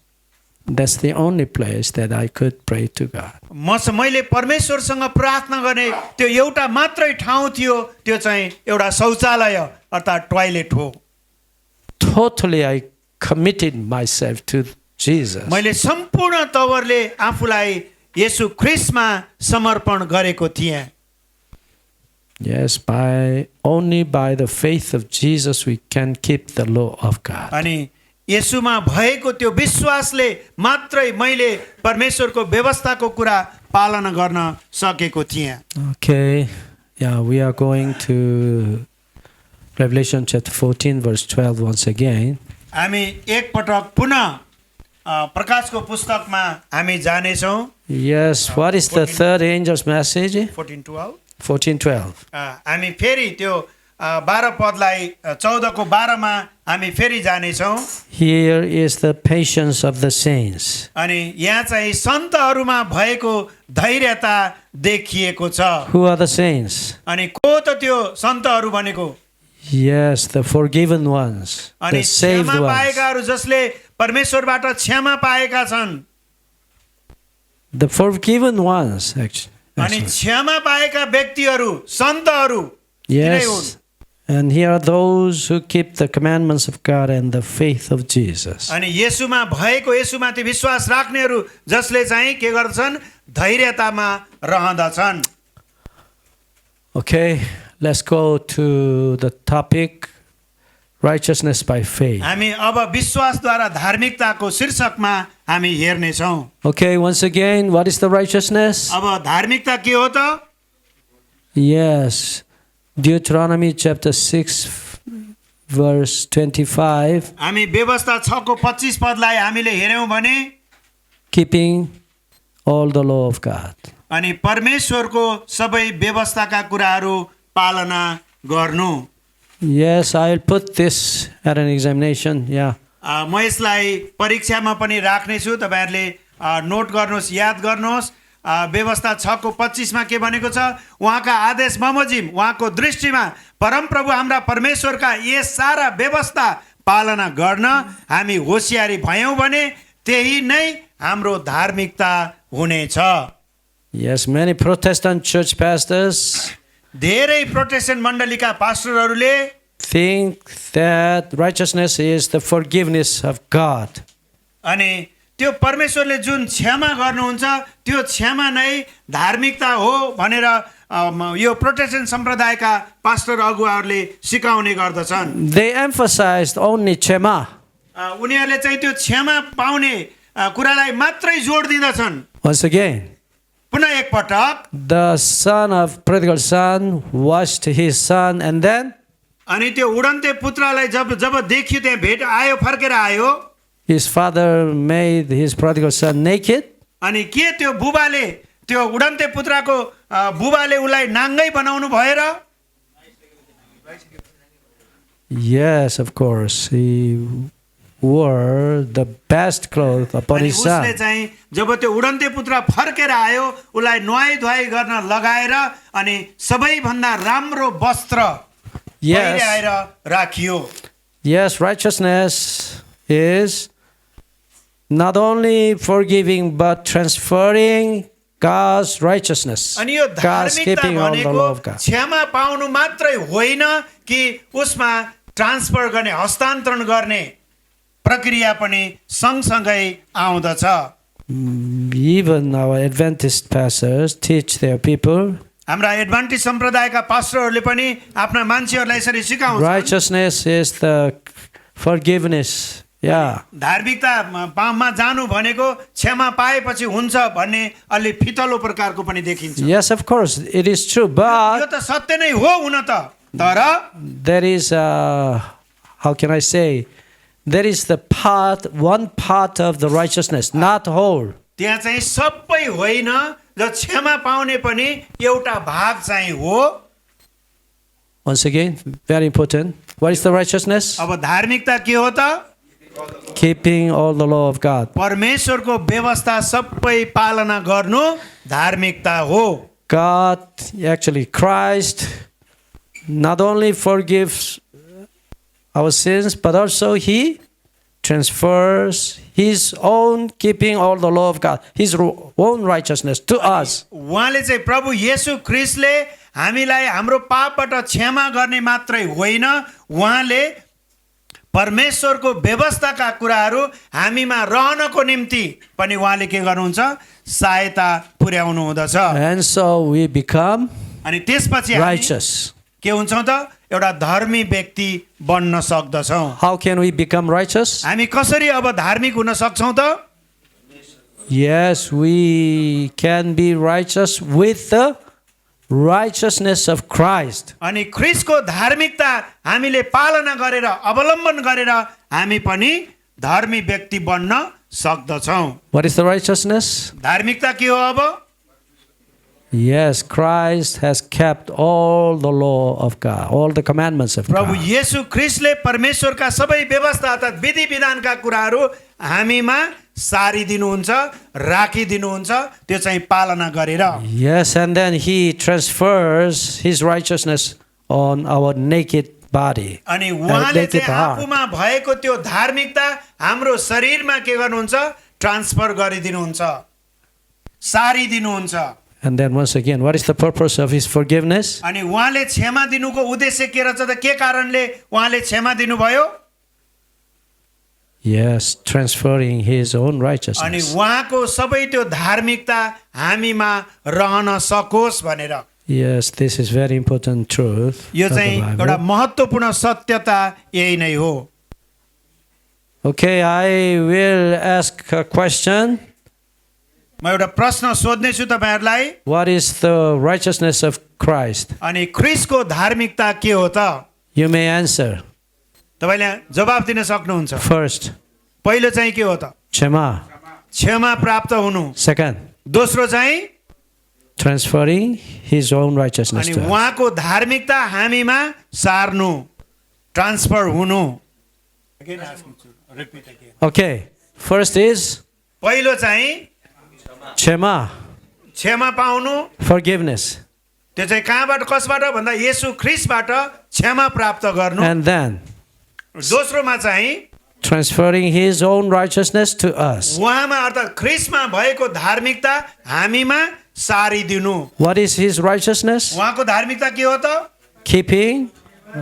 That's the only place that I could pray to God. मैले परमेश्वरसँग प्रार्थना गर्ने त्यो एउटा मात्रै ठाउँ थियो, त्यो चाहिँ एउटा शौचालय अर्थात् टोयलेट हो। Totally I committed myself to Jesus. मैले सम्पूर्ण तवरले आफूलाई येशू ख्रीष्टमा समर्पण गरेको थिएँ। Yes, only by the faith of Jesus we can keep the law of God. अनि येशूमा भएको त्यो विश्वासले मात्रै मैले परमेश्वरको व्यवस्थाको कुरा पालना गर्न सकेको थिएँ। Okay, yeah, we are going to Revelation chapter 14 verse 12 once again. हामी एक पटक पुनः प्रकाशको पुस्तकमा हामी जानेछौँ। Yes, what is the third angel's message? 14:12 14:12. हामी फेरि त्यो 12 पदलाई 14 को 12 मा हामी फेरि जानेछौँ। Here is the patience of the saints. अनि यहाँ चाहिँ सन्तहरूमा भएको धैर्यता देखिएको छ। Who are the saints? अनि को त त्यो सन्तहरू भनेको? Yes, the forgiven ones, अनि the saved क्षमा ones. पाएकाहरू जसले परमेश्वरबाट क्षमा पाएका छन्। The forgiven ones, actually. अनि क्षमा पाएका व्यक्तिहरू सन्तहरू तिनै हुन्। Yes, and here are those who keep the commandments of God and the faith of Jesus. अनि येशूमा भएको येशूमाथि विश्वास राख्नेहरू जसले चाहिँ के गर्छन्? धैर्यतामा रहँदछन्। Okay, let's go to the topic righteousness by faith. हामी अब विश्वासद्वारा धार्मिकताको शीर्षकमा हामी हेर्नेछौँ। Okay, once again, what is the righteousness? अब धार्मिकता के हो त? Yes, Deuteronomy chapter 6 verse 25, हामी व्यवस्था 6 को 25 पदलाई हामीले हेर्यौं भने keeping all the law of God. अनि परमेश्वरको सबै व्यवस्थाका कुराहरू पालना गर्नु। Yes, I'll put this at an examination. Yeah. म यसलाई परीक्षामा पनि राख्ने छु, तपाईहरुले नोट गर्नुहोस्, याद गर्नुहोस्। व्यवस्था 6 को 25 मा के भनेको छ? उहाँका आदेश बमोजिम उहाँको दृष्टिमा परमप्रभु हाम्रा परमेश्वरका यस सारा व्यवस्था पालना गर्न हामी होशियारी भयौं भने त्यही नै हाम्रो धार्मिकता हुनेछ। Yes, many Protestant church pastors धेरै प्रोटेस्टेन्ट मण्डलीका पास्टरहरूले think that righteousness is the forgiveness of God. अनि त्यो परमेश्वरले जुन क्षमा गर्नुहुन्छ त्यो क्षमा नै धार्मिकता हो भनेर यो प्रोटेस्टेन्ट सम्प्रदायका पास्टर अगुवाहरूले सिकाउने गर्दछन्। They emphasized only Shema. उनीहरूले चाहिँ त्यो क्षमा पाउने कुरालाई मात्रै जोड दिँदछन्। Once again, पुनः एक पटक the son of prodigal son washed his son and then अनि त्यो उडन्ते पुत्रलाई जब देखियो त्यहाँ भेट आयो, फर्केर आयो, his father made his prodigal son naked. अनि के त्यो बुबाले त्यो उडन्ते पुत्रको बुबाले उलाई नाङ्गै बनाउनु भएर? Yes, of course. He wore the best clothes upon अनि his उसले son. चाहिँ जब त्यो उडन्ते पुत्र फर्केर आयो उलाई नुहाई धुवाई गर्न लगाएर अनि सबैभन्दा राम्रो वस्त्र Yes. पहिराएर राखियो। Yes, righteousness is not only forgiving but transferring God's righteousness. अनि यो God's धार्मिकता keeping all the भनेको law of God. क्षमा पाउनु मात्रै होइन कि उसमा ट्रान्सफर गर्ने हस्तान्तरण गर्ने प्रक्रिया पनि सँगसँगै आउँदछ। Even our Adventist pastors teach their people हाम्रा एडभान्टेज सम्प्रदायका पास्टरहरूले पनि आफ्ना मान्छेहरूलाई यसरी सिकाउँछन्। righteousness is the forgiveness. Yeah. धार्मिकतामा जानु भनेको क्षमा पाएपछि हुन्छ भन्ने अलि फितलो प्रकारको पनि देखिन्छ। Yes, of course, it is true. यो But त सत्य नै हो हुन त, तर there is, how can I say, there is one part of the righteousness, not whole. त्यहाँ चाहिँ सबै होइन, र क्षमा पाउने पनि एउटा भाग चाहिँ हो। Once again, very important. What is the righteousness? अब धार्मिकता के हो त? Keeping all the law of God. परमेश्वरको व्यवस्था सबै पालना गर्नु धार्मिकता हो। God, actually, Christ not only forgives our sins, but also He transfers His own keeping all the law of God, His own righteousness to us. उहाँले चाहिँ प्रभु येशू ख्रीष्टले हामीलाई हाम्रो पापबाट क्षमा गर्ने मात्रै होइन, उहाँले परमेश्वरको व्यवस्थाका कुराहरू हामीमा रहनको निम्ति पनि उहाँले के गर्नुहुन्छ? सहायता पुर्याउनु हुँदछ। And so we become अनि त्यसपछि हामी righteous. के हुन्छौँ त? एउटा धर्मी व्यक्ति बन्न सक्दछौँ। How can we become righteous? हामी कसरी अब धार्मिक हुन सक्छौँ त? Yes, we can be righteous with the righteousness of Christ. अनि ख्रीष्टको धार्मिकता हामीले पालना गरेर अवलम्बन गरेर हामी पनि धर्मी व्यक्ति बन्न सक्दछौँ। What is the righteousness? धार्मिकता के हो अब? Yes, Christ has kept all the law of God, all the commandments of प्रभु God. येशू ख्रीष्टले परमेश्वरका सबै व्यवस्था अर्थात् विधि विधानका कुराहरू हामीमा सारिदिनुहुन्छ, राखिदिनुहुन्छ, त्यो चाहिँ पालना गरेर। Yes, and then He transfers His righteousness on our naked body. अनि उहाँले naked चाहिँ heart. आफूमा भएको त्यो धार्मिकता हाम्रो शरीरमा के गर्नुहुन्छ? ट्रान्सफर गरिदिनुहुन्छ, सारिदिनुहुन्छ। And then once again, what is the purpose of His forgiveness? अनि उहाँले क्षमा दिनुको उद्देश्य के रहेछ त? के कारणले उहाँले क्षमा दिनुभयो? Yes, transferring His own अनि righteousness. उहाँको सबै त्यो धार्मिकता हामीमा रहन सकोस् भनेर। Yes, this is very important truth यो of the चाहिँ Bible. एउटा महत्त्वपूर्ण सत्यता यही नै हो। Okay, I will ask a question. म एउटा प्रश्न सोध्ने छु तपाईहरुलाई। What is the righteousness of Christ? अनि ख्रीष्टको धार्मिकता के हो त? You may answer. तपाईले जवाफ दिन सक्नुहुन्छ। First, पहिलो चाहिँ के हो त? Shema. क्षमा प्राप्त हुनु। Second, दोस्रो चाहिँ transferring His own righteousness अनि to us. उहाँको धार्मिकता हामीमा सार्नु, ट्रान्सफर हुनु। Okay, first is पहिलो चाहिँ Shema, क्षमा पाउनु। forgiveness. त्यो चाहिँ कहाँबाट कसबाट भन्दा येशू ख्रीष्टबाट क्षमा प्राप्त गर्नु। And then दोस्रोमा चाहिँ transferring His own righteousness to us. उहाँमा अर्थात् ख्रीष्टमा भएको धार्मिकता हामीमा सारिदिनु। What is His righteousness? उहाँको धार्मिकता के हो त? Keeping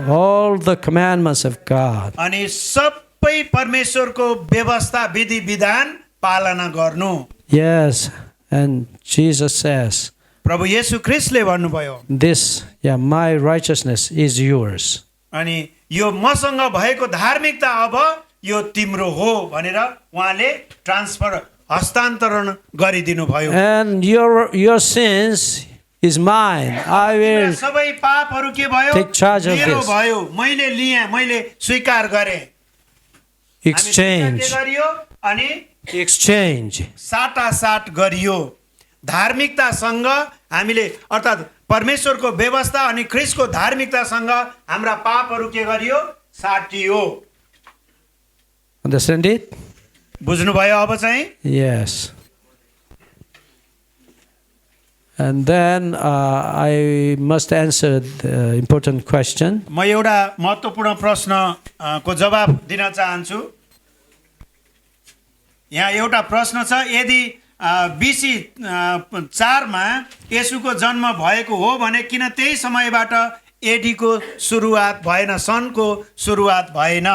all the commandments of God. अनि सबै परमेश्वरको व्यवस्था विधि विधान पालना गर्नु। Yes, and Jesus says, प्रभु येशू ख्रीष्टले भन्नुभयो, this, my righteousness is yours. अनि यो मसँग भएको धार्मिकता अब यो तिम्रो हो भनेर उहाँले ट्रान्सफर हस्तान्तरण गरिदिनु भयो। And your sins is mine. I will सबै पापहरू के भयो? take charge of मेरो this. भयो, मैले लिएँ, मैले स्वीकार गरेँ। हामी exchange. के गरियो? अनि Exchange. साटासाट गरियो। धार्मिकतासँग हामीले अर्थात् परमेश्वरको व्यवस्था अनि ख्रीष्टको धार्मिकतासँग हाम्रा पापहरू के गरियो? साटियो। Understand it? बुझ्नुभयो अब चाहिँ? Yes. And then I must answer the important question. म एउटा महत्त्वपूर्ण प्रश्नको जवाब दिन चाहन्छु। यहाँ एउटा प्रश्न छ, यदि BC 4 मा येशूको जन्म भएको हो भने किन त्यही समयबाट AD को सुरुवात भएन, सनको सुरुवात भएन?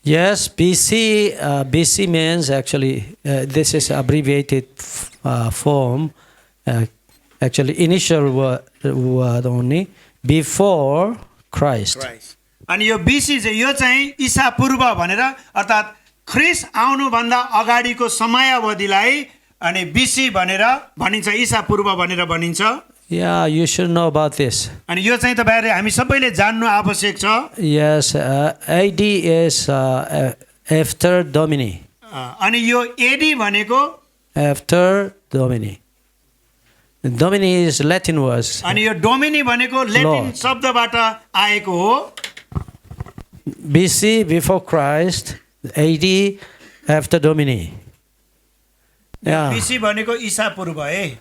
Yes, BC means actually, this is abbreviated form, actually initial word only, before Christ. अनि यो BC चाहिँ यो चाहिँ ईसा पूर्व भनेर अर्थात् ख्रिस्ट आउनुभन्दा अगाडिको समयावधिलाई अनि BC भनेर भनिन्छ, ईसा पूर्व भनेर भनिन्छ। Yeah, you should know about this. अनि यो चाहिँ तपाईहरु हामी सबैले जान्नु आवश्यक छ। Yes, AD is after Domini. अनि यो AD भनेको After Domini. Domini is Latin words. अनि यो डोमिनी भनेको ल्याटिन शब्दबाट आएको हो। BC before Christ, AD after Domini. Yeah. BC भनेको ईसा पूर्व है।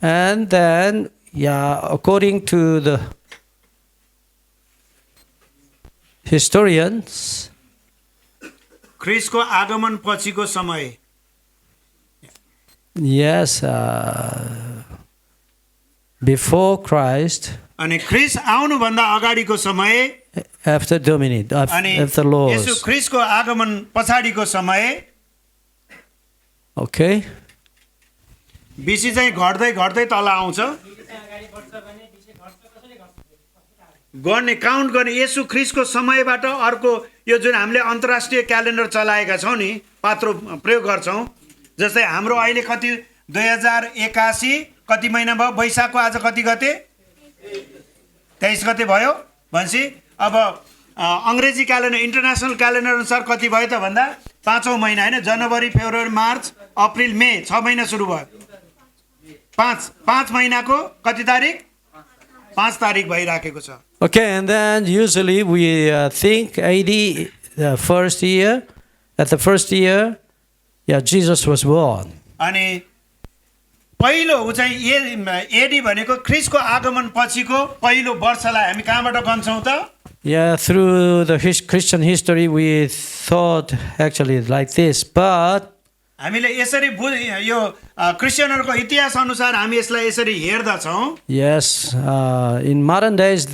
And then, yeah, according to the historians, ख्रिस्टको आगमन पछिको समय। yes, before Christ, अनि ख्रिस्ट आउनुभन्दा अगाडिको समय after Domini, अनि after यसो laws. ख्रिस्टको आगमन पछाडिको समय Okay. BC चाहिँ घट्दै घट्दै तल आउँछ। गर्ने काउन्ट गर्ने येशू ख्रिस्टको समयबाट अर्को यो जुन हामीले अन्तर्राष्ट्रिय क्यालेन्डर चलाएका छौँ नि, पात्रो प्रयोग गर्छौँ। जस्तै हाम्रो अहिले कति 2081 कति महिना भयो? वैशाखको आज कति गते? 23 गते भयो भनेपछि अब अङ्ग्रेजी क्यालेन्डर इन्टरनेसनल क्यालेन्डर अनुसार कति भयो त भन्दा 5औं महिना हैन, जनवरी फेब्रुअरी मार्च अप्रिल मे 6 महिना सुरु भयो। 5 महिनाको कति तारिक? 5 तारिक भइराखेको छ। Okay, and then usually we think AD, the first year, at the first year, yeah, Jesus was born. अनि पहिलो उ चाहिँ एडी भनेको ख्रिस्टको आगमन पछिको पहिलो वर्षलाई हामी कहाँबाट गन्छौँ त? Yeah, through the Christian history, we thought actually like this, but हामीले यसरी यो क्रिश्चियनहरुको इतिहास अनुसार हामी यसलाई यसरी हेर्दछौँ। yes, in modern days,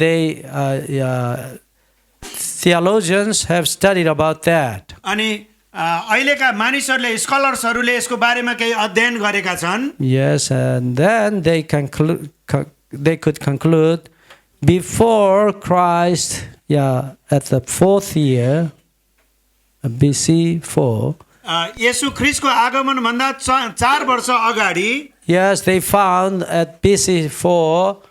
theologians have studied about that. अनि अहिलेका मानिसहरूले स्कलर्सहरूले यसको बारेमा केही अध्ययन गरेका छन्। Yes, and then they could conclude before Christ, yeah, at the 4th year, BC 4. येशू ख्रिस्टको आगमन भन्दा 4 वर्ष अगाडि, yes, they found at BC 4,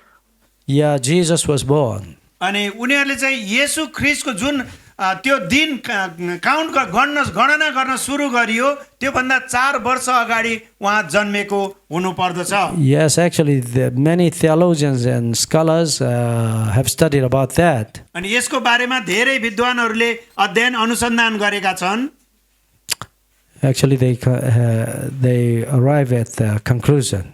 yeah, Jesus was born. अनि उनीहरूले चाहिँ येशू ख्रिस्टको जुन त्यो दिन गणना गर्न सुरु गरियो त्यो भन्दा 4 वर्ष अगाडि उहाँ जन्मेको हुनु पर्दछ। Yes, actually, many theologians and scholars have studied about that. अनि यसको बारेमा धेरै विद्वानहरूले अध्ययन अनुसन्धान गरेका छन्। Actually, they arrive at the conclusion.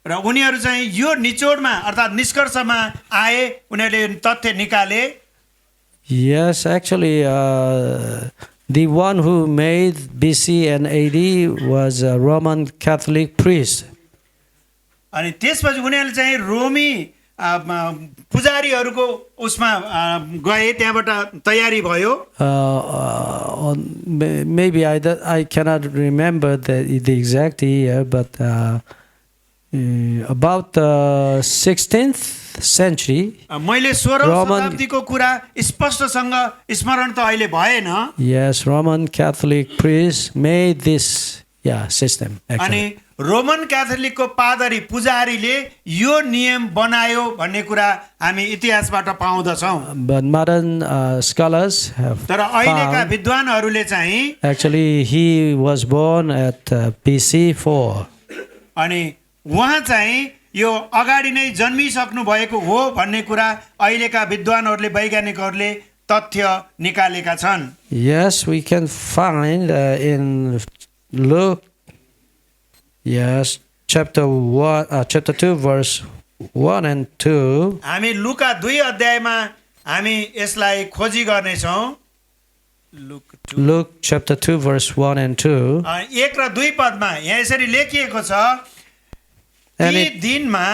र उनीहरू चाहिँ यो निचोडमा अर्थात् निष्कर्षमा आए, उनीहरूले तथ्य निकाले। Yes, actually, the one who made BC and AD was a Roman Catholic priest. अनि त्यसपछि उनीहरूले चाहिँ रोमी पुजारीहरूको उसमा गए, त्यहाँबाट तयारी भयो। Maybe I cannot remember the exact year, but about the 16th century. मैले 16औं शताब्दीको कुरा स्पष्टसँग स्मरण त अहिले भएन। Yes, Roman Catholic priests made this system. अनि रोमन क्याथोलिकको पादरी पुजारीले यो नियम बनायो भन्ने कुरा हामी इतिहासबाट पाउँदछौँ। But modern scholars have तर अहिलेका found विद्वानहरूले चाहिँ actually he was born at BC 4. अनि उहाँ चाहिँ यो अगाडि नै जन्मिसक्नु भएको हो भन्ने कुरा अहिलेका विद्वानहरूले वैज्ञानिकहरूले तथ्य निकालेका छन्। Yes, we can find in Luke, yes, chapter 2, verse 1 and 2. हामी लुका 2 अध्यायमा हामी यसलाई खोजी गर्नेछौँ। Luke chapter 2 verse 1 and 2. 1 र 2 पदमा यहाँ यसरी लेखिएको छ, And ती it- दिनमा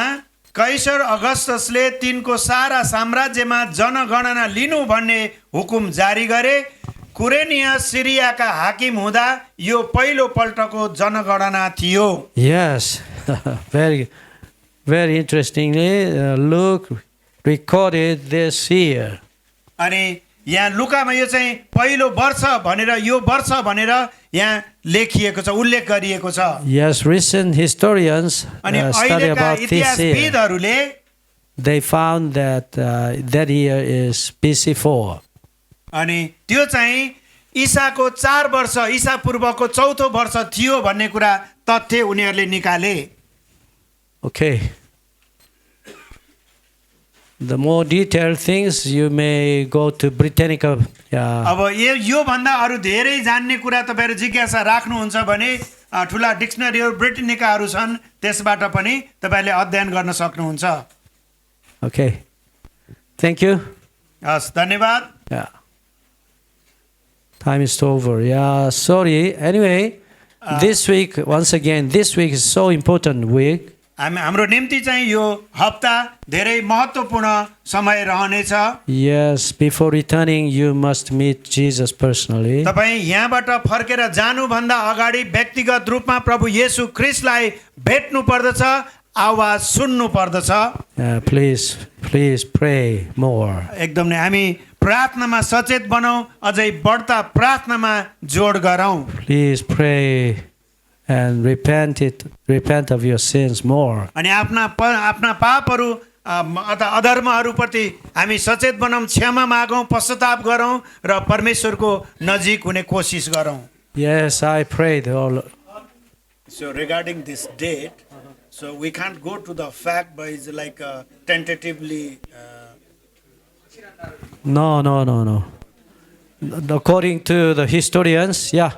कैसर अगस्टसले तिनको सारा साम्राज्यमा जनगणना लिनु भन्ने हुकुम जारी गरे। कुरेनियस सिरियाका हाकिम हुँदा यो पहिलो पल्टको जनगणना थियो। Yes, very interestingly, Luke recorded this here. अनि यहाँ लुकामा यो चाहिँ पहिलो वर्ष भनेर, यो वर्ष भनेर यहाँ लेखिएको छ, उल्लेख गरिएको छ। Yes, recent historians अनि study अहिलेका about this year. इतिहासविदहरूले They found that that year is BC 4. अनि त्यो चाहिँ ईसाको 4 वर्ष, ईसा पूर्वको 4औं वर्ष थियो भन्ने कुरा तथ्य उनीहरूले निकाले। Okay. The more detailed things, you may go to Britannica. अब यो भन्दा अरू धेरै जान्ने कुरा तपाईहरु जिज्ञासा राख्नुहुन्छ भने ठुला डिक्सनरीहरु ब्रिटेनिकाहरु छन्, त्यसबाट पनि तपाईले अध्ययन गर्न सक्नुहुन्छ। Okay. Thank you. हस्, धन्यवाद। Yeah. Time is over. Yeah, sorry. Anyway, this week, once again, this week is so important week. हाम्रो निम्ति चाहिँ यो हप्ता धेरै महत्त्वपूर्ण समय रहनेछ। Yes, before returning, you must meet Jesus personally. तपाई यहाँबाट फर्केर जानु भन्दा अगाडि व्यक्तिगत रूपमा प्रभु येशू ख्रीष्टलाई भेट्नु पर्दछ, आवाज सुन्नु पर्दछ। Please pray more. एकदम नै हामी प्रार्थनामा सचेत बनौं, अझै बढ्ता प्रार्थनामा जोड गरौं। Please pray and repent of your sins more. अनि आफ्ना पापहरू अथवा अधर्महरूप्रति हामी सचेत बनौं, क्षमा मागौं, पश्चाताप गरौं र परमेश्वरको नजिक हुने कोसिस गरौं। Yes, I prayed. So regarding this date, so we can't go to the fact, but it's like tentatively. No. According to the historians, yeah.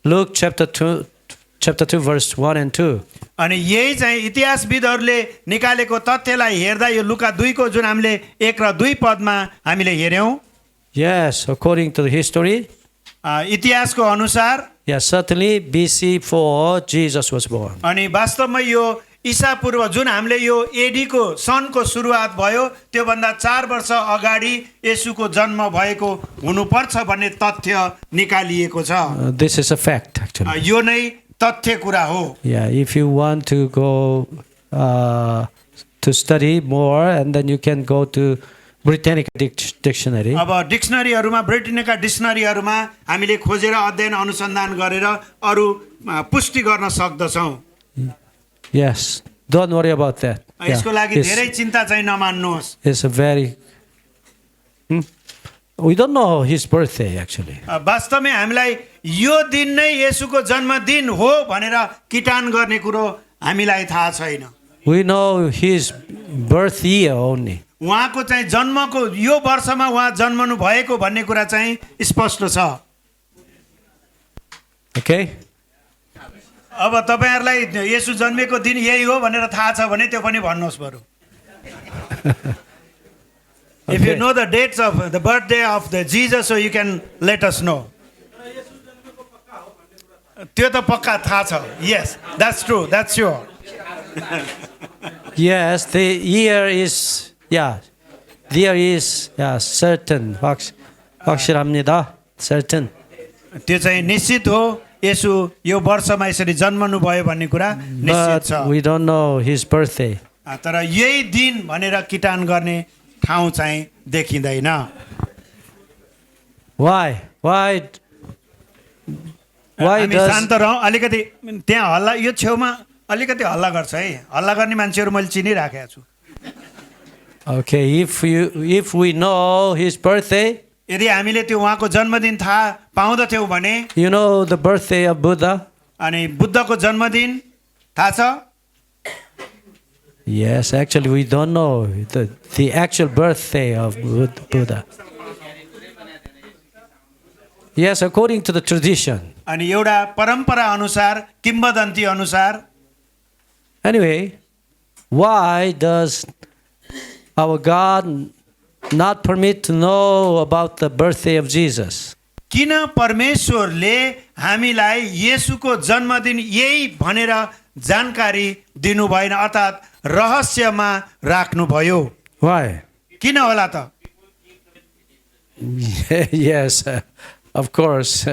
Luke chapter 2 verse 1 and 2. अनि यही चाहिँ इतिहासविदहरूले निकालेको तथ्यलाई हेर्दा यो लुका 2 को जुन हामीले 1 र 2 पदमा हामीले हेर्यौं। Yes, according to the history. इतिहासको अनुसार, Yes, certainly BC 4 Jesus was born. अनि वास्तवमा यो ईसा पूर्व जुन हामीले यो एडी को सनको सुरुवात भयो, त्यो भन्दा 4 वर्ष अगाडि येशूको जन्म भएको हुनुपर्छ भन्ने तथ्य निकालिएको छ। This is a fact actually. यो नै तथ्य कुरा हो। Yeah, if you want to go to study more, and then you can go to Britannica dictionary. अब डिक्सनरीहरुमा, ब्रिटेनिका डिक्सनरीहरुमा हामीले खोजेर अध्ययन अनुसन्धान गरेर अरु पुष्टि गर्न सक्दछौं। Yes, don't worry about that. यसको लागि धेरै चिन्ता चाहिँ नमान्नुहोस्। It's a very we don't know his birthday actually. वास्तवमै हामीलाई यो दिन नै येशूको जन्मदिन हो भनेर किटान गर्ने कुरो हामीलाई थाहा छैन। We know his birth year only. उहाँको चाहिँ जन्मको यो वर्षमा उहाँ जन्मनु भएको भन्ने कुरा चाहिँ स्पष्ट छ। Okay? अब तपाईहरुलाई येशू जन्मेको दिन यही हो भनेर थाहा छ भने त्यो पनि भन्नुहोस् बरु। If you know the dates of the birthday of the Jesus, so you can let us know. त्यो त पक्का थाहा छ। Yes, that's true. That's sure. Yes, the year is certain. 확실합니다. Certain. त्यो चाहिँ निश्चित हो, येशू यो वर्षमा यसरी जन्मनु भयो भन्ने कुरा निश्चित But छ। we don't know his birthday. तर यही दिन भनेर किटान गर्ने ठाउँ चाहिँ देखिँदैन। Why हामी does शान्त रहौं, अलिकति त्यहाँ हल्ला, यो छेउमा अलिकति हल्ला गर्छ है। हल्ला गर्ने मान्छेहरू मैले चिनिराखेको छु। Okay, if we know his birthday, यदि हामीले त्यो उहाँको जन्मदिन थाहा पाउँदथ्यौं भने, you know the birthday of Buddha? अनि बुद्धको जन्मदिन थाहा छ? Yes, actually we don't know the actual birthday of Buddha. Yes, according to the tradition. अनि एउटा परम्परा अनुसार, किम्वदन्ती अनुसार, Anyway, why does our God not permit to know about the birthday of Jesus? किन परमेश्वरले हामीलाई येशूको जन्मदिन यही भनेर जानकारी दिनु भएन अर्थात् रहस्यमा राख्नुभयो? Why? किन होला त? Yes, of course.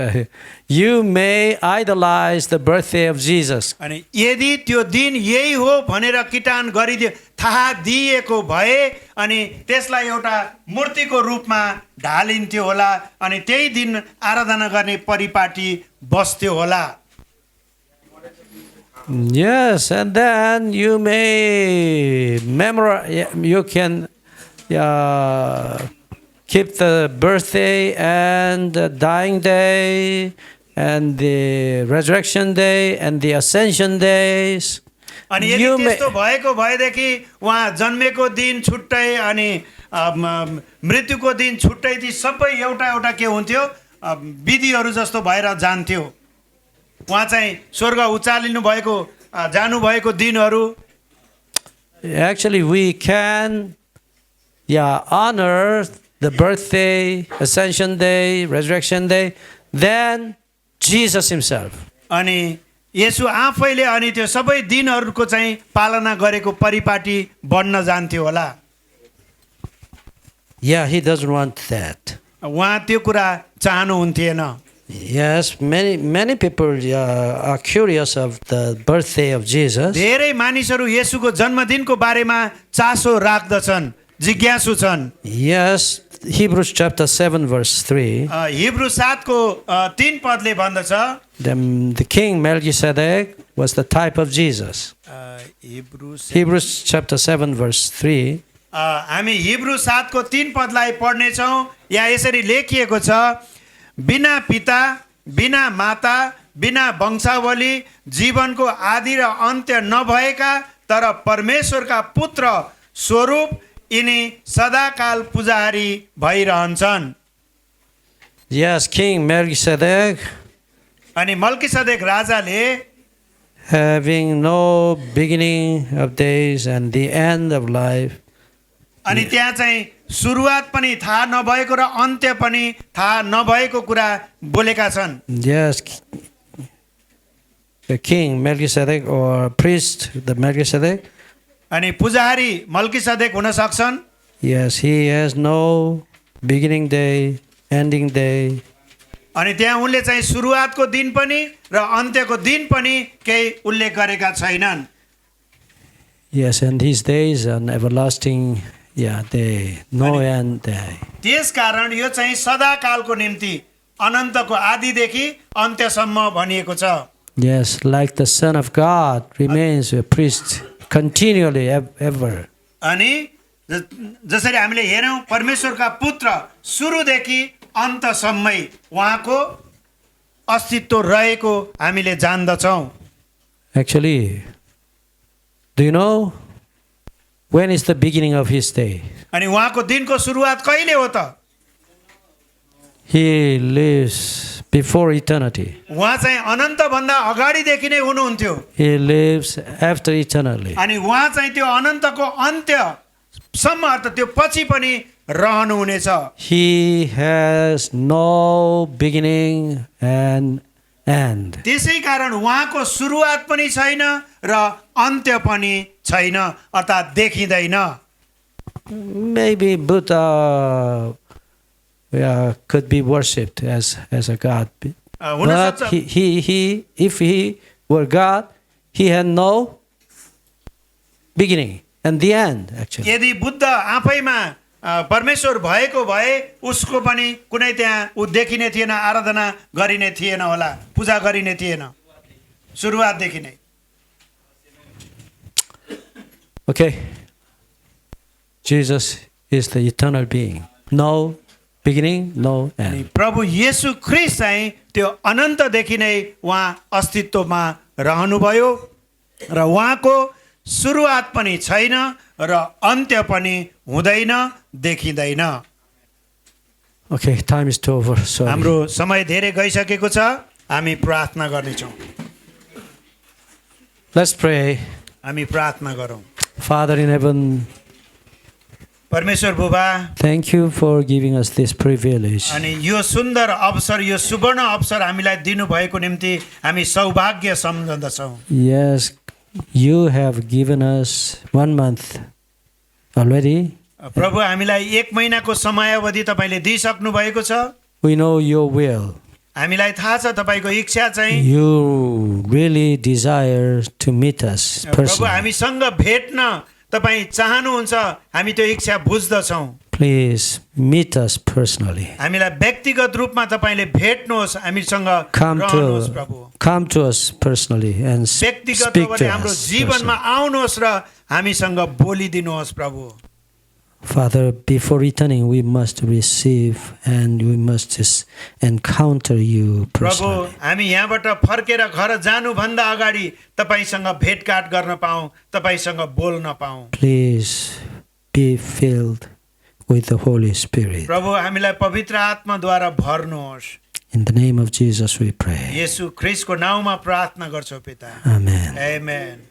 You may idolize the birthday of Jesus. अनि यदि त्यो दिन यही हो भनेर किटान गरिदियो थाहा दिएको भए अनि त्यसलाई एउटा मूर्तिको रूपमा ढालिन्थ्यो होला अनि त्यही दिन आराधना गर्ने परिपाटी बस्थ्यो होला। Yes, and then you may memorize, you can keep the birthday and the dying day and the resurrection day and the ascension days. अनि यदि You may- त्यस्तो भएको भएदेखि उहाँ जन्मेको दिन छुट्टै अनि मृत्युको दिन छुट्टै ती सबै एउटा एउटा के हुन्थ्यो विधिहरू जस्तो भएर जान्थ्यो। उहाँ चाहिँ स्वर्ग उचालिनु भएको जानुभएको दिनहरू Actually, we can honor the birthday, ascension day, resurrection day, then Jesus himself. अनि येशू आफैले अनि त्यो सबै दिनहरूको चाहिँ पालना गरेको परिपाटी बन्न जान्थ्यो होला। Yeah, he doesn't want that. उहाँ त्यो कुरा चाहनुहुन्थेन। Yes, many people are curious of the birthday of Jesus. धेरै मानिसहरू येशूको जन्मदिनको बारेमा चासो राख्दछन्, जिज्ञासु छन्। Yes, Hebrews chapter 7 verse 3. Hebrew 7 को 3 पदले भन्दछ The king Melchizedek was the type of Jesus. Hebrews chapter 7 verse 3. हामी हिब्रू 7 को 3 पदलाई पढ्नेछौँ। यहाँ यसरी लेखिएको छ, बिना पिता बिना माता बिना वंशावली जीवनको आदि र अन्त्य नभएका तर परमेश्वरका पुत्र स्वरूप यिनी सदाकाल पुजारी भइरहन्छन्। Yes, King Melchizedek, अनि मल्कीसदेक राजाले having no beginning of days and the end of life, अनि त्यहाँ चाहिँ सुरुवात पनि थाहा नभएको र अन्त्य पनि थाहा नभएको कुरा बोलेका छन्। yes, the king Melchizedek or priest the Melchizedek, अनि पुजारी मल्कीसदेक हुन सक्छन्। yes, he has no beginning day, ending day. अनि त्यहाँ उनले चाहिँ सुरुवातको दिन पनि र अन्त्यको दिन पनि केही उल्लेख गरेका छैनन्। Yes, and his days an everlasting day, no end day. त्यसकारण यो चाहिँ सदाकालको निम्ति अनन्तको आदिदेखि अन्त्यसम्म भनिएको छ। Yes, like the Son of God remains a priest continually ever. अनि जसरी हामीले हेरौँ परमेश्वरका पुत्र सुरुदेखि अन्तसम्मै उहाँको अस्तित्व रहेको हामीले जान्दछौँ। Actually, do you know when is the beginning of his day? अनि उहाँको दिनको सुरुवात कहिले हो त? He lives before eternity. उहाँ चाहिँ अनन्तभन्दा अगाडिदेखि नै हुनुहुन्थ्यो He lives after eternally. अनि उहाँ चाहिँ त्यो अनन्तको अन्त्यसम्म अर्थात् त्यो पछि पनि रहनुहुनेछ। He has no beginning and end. त्यसै कारण उहाँको सुरुवात पनि छैन र अन्त्य पनि छैन अर्थात् देखिँदैन। Maybe Buddha could be worshipped as a god. हुन But सक्छ if he were God, he had no beginning and the end actually. यदि बुद्ध आफैमा परमेश्वर भएको भए उसको पनि कुनै त्यहाँ ऊ देखिने थिएन, आराधना गरिने थिएन होला, पूजा गरिने थिएन सुरुवातदेखि नै। Okay. Jesus is the eternal being. No beginning, no अनि end. प्रभु येशू ख्रीष्ट चाहिँ त्यो अनन्तदेखि नै उहाँ अस्तित्वमा रहनुभयो र उहाँको सुरुवात पनि छैन र अन्त्य पनि हुँदैन, देखिँदैन। Okay, time is over. Sorry. हाम्रो समय धेरै गइसकेको छ, हामी प्रार्थना गर्नेछौँ। Let's pray. हामी प्रार्थना गरौँ। Father in heaven, परमेश्वर बुबा, thank you for giving us this privilege. अनि यो सुन्दर अवसर, यो सुवर्ण अवसर हामीलाई दिनुभएको निम्ति हामी सौभाग्य सम्झँदछौँ। Yes, you have given us 1 month already. प्रभु, हामीलाई 1 महिनाको समयावधि तपाईले दिइसक्नु भएको छ। We know your will. हामीलाई थाहा छ तपाईको इच्छा चाहिँ You really desire to meet us प्रभु, personally. हामीसँग भेट्न तपाई चाहनुहुन्छ, हामी त्यो इच्छा बुझ्दछौँ। Please meet us personally. हामीलाई व्यक्तिगत रूपमा तपाईले भेट्नुहोस्, हामीसँग रहनुहोस् प्रभु। Come to us personally and व्यक्तिगत speak रूपले to हाम्रो us. जीवनमा personally. आउनुहोस् र हामीसँग बोलिदिनुहोस् प्रभु। Father, before returning, we must receive and we must just encounter you प्रभु, personally. हामी यहाँबाट फर्केर घर जानुभन्दा अगाडि तपाईसँग भेटघाट गर्न पाऊँ, तपाईसँग बोल्न पाऊँ। Please be filled with the Holy Spirit. प्रभु, हामीलाई पवित्र आत्माद्वारा भर्नुहोस्। In the name of Jesus we pray. येशू ख्रीष्टको नाउँमा प्रार्थना गर्छौँ पिता। Amen. आमेन।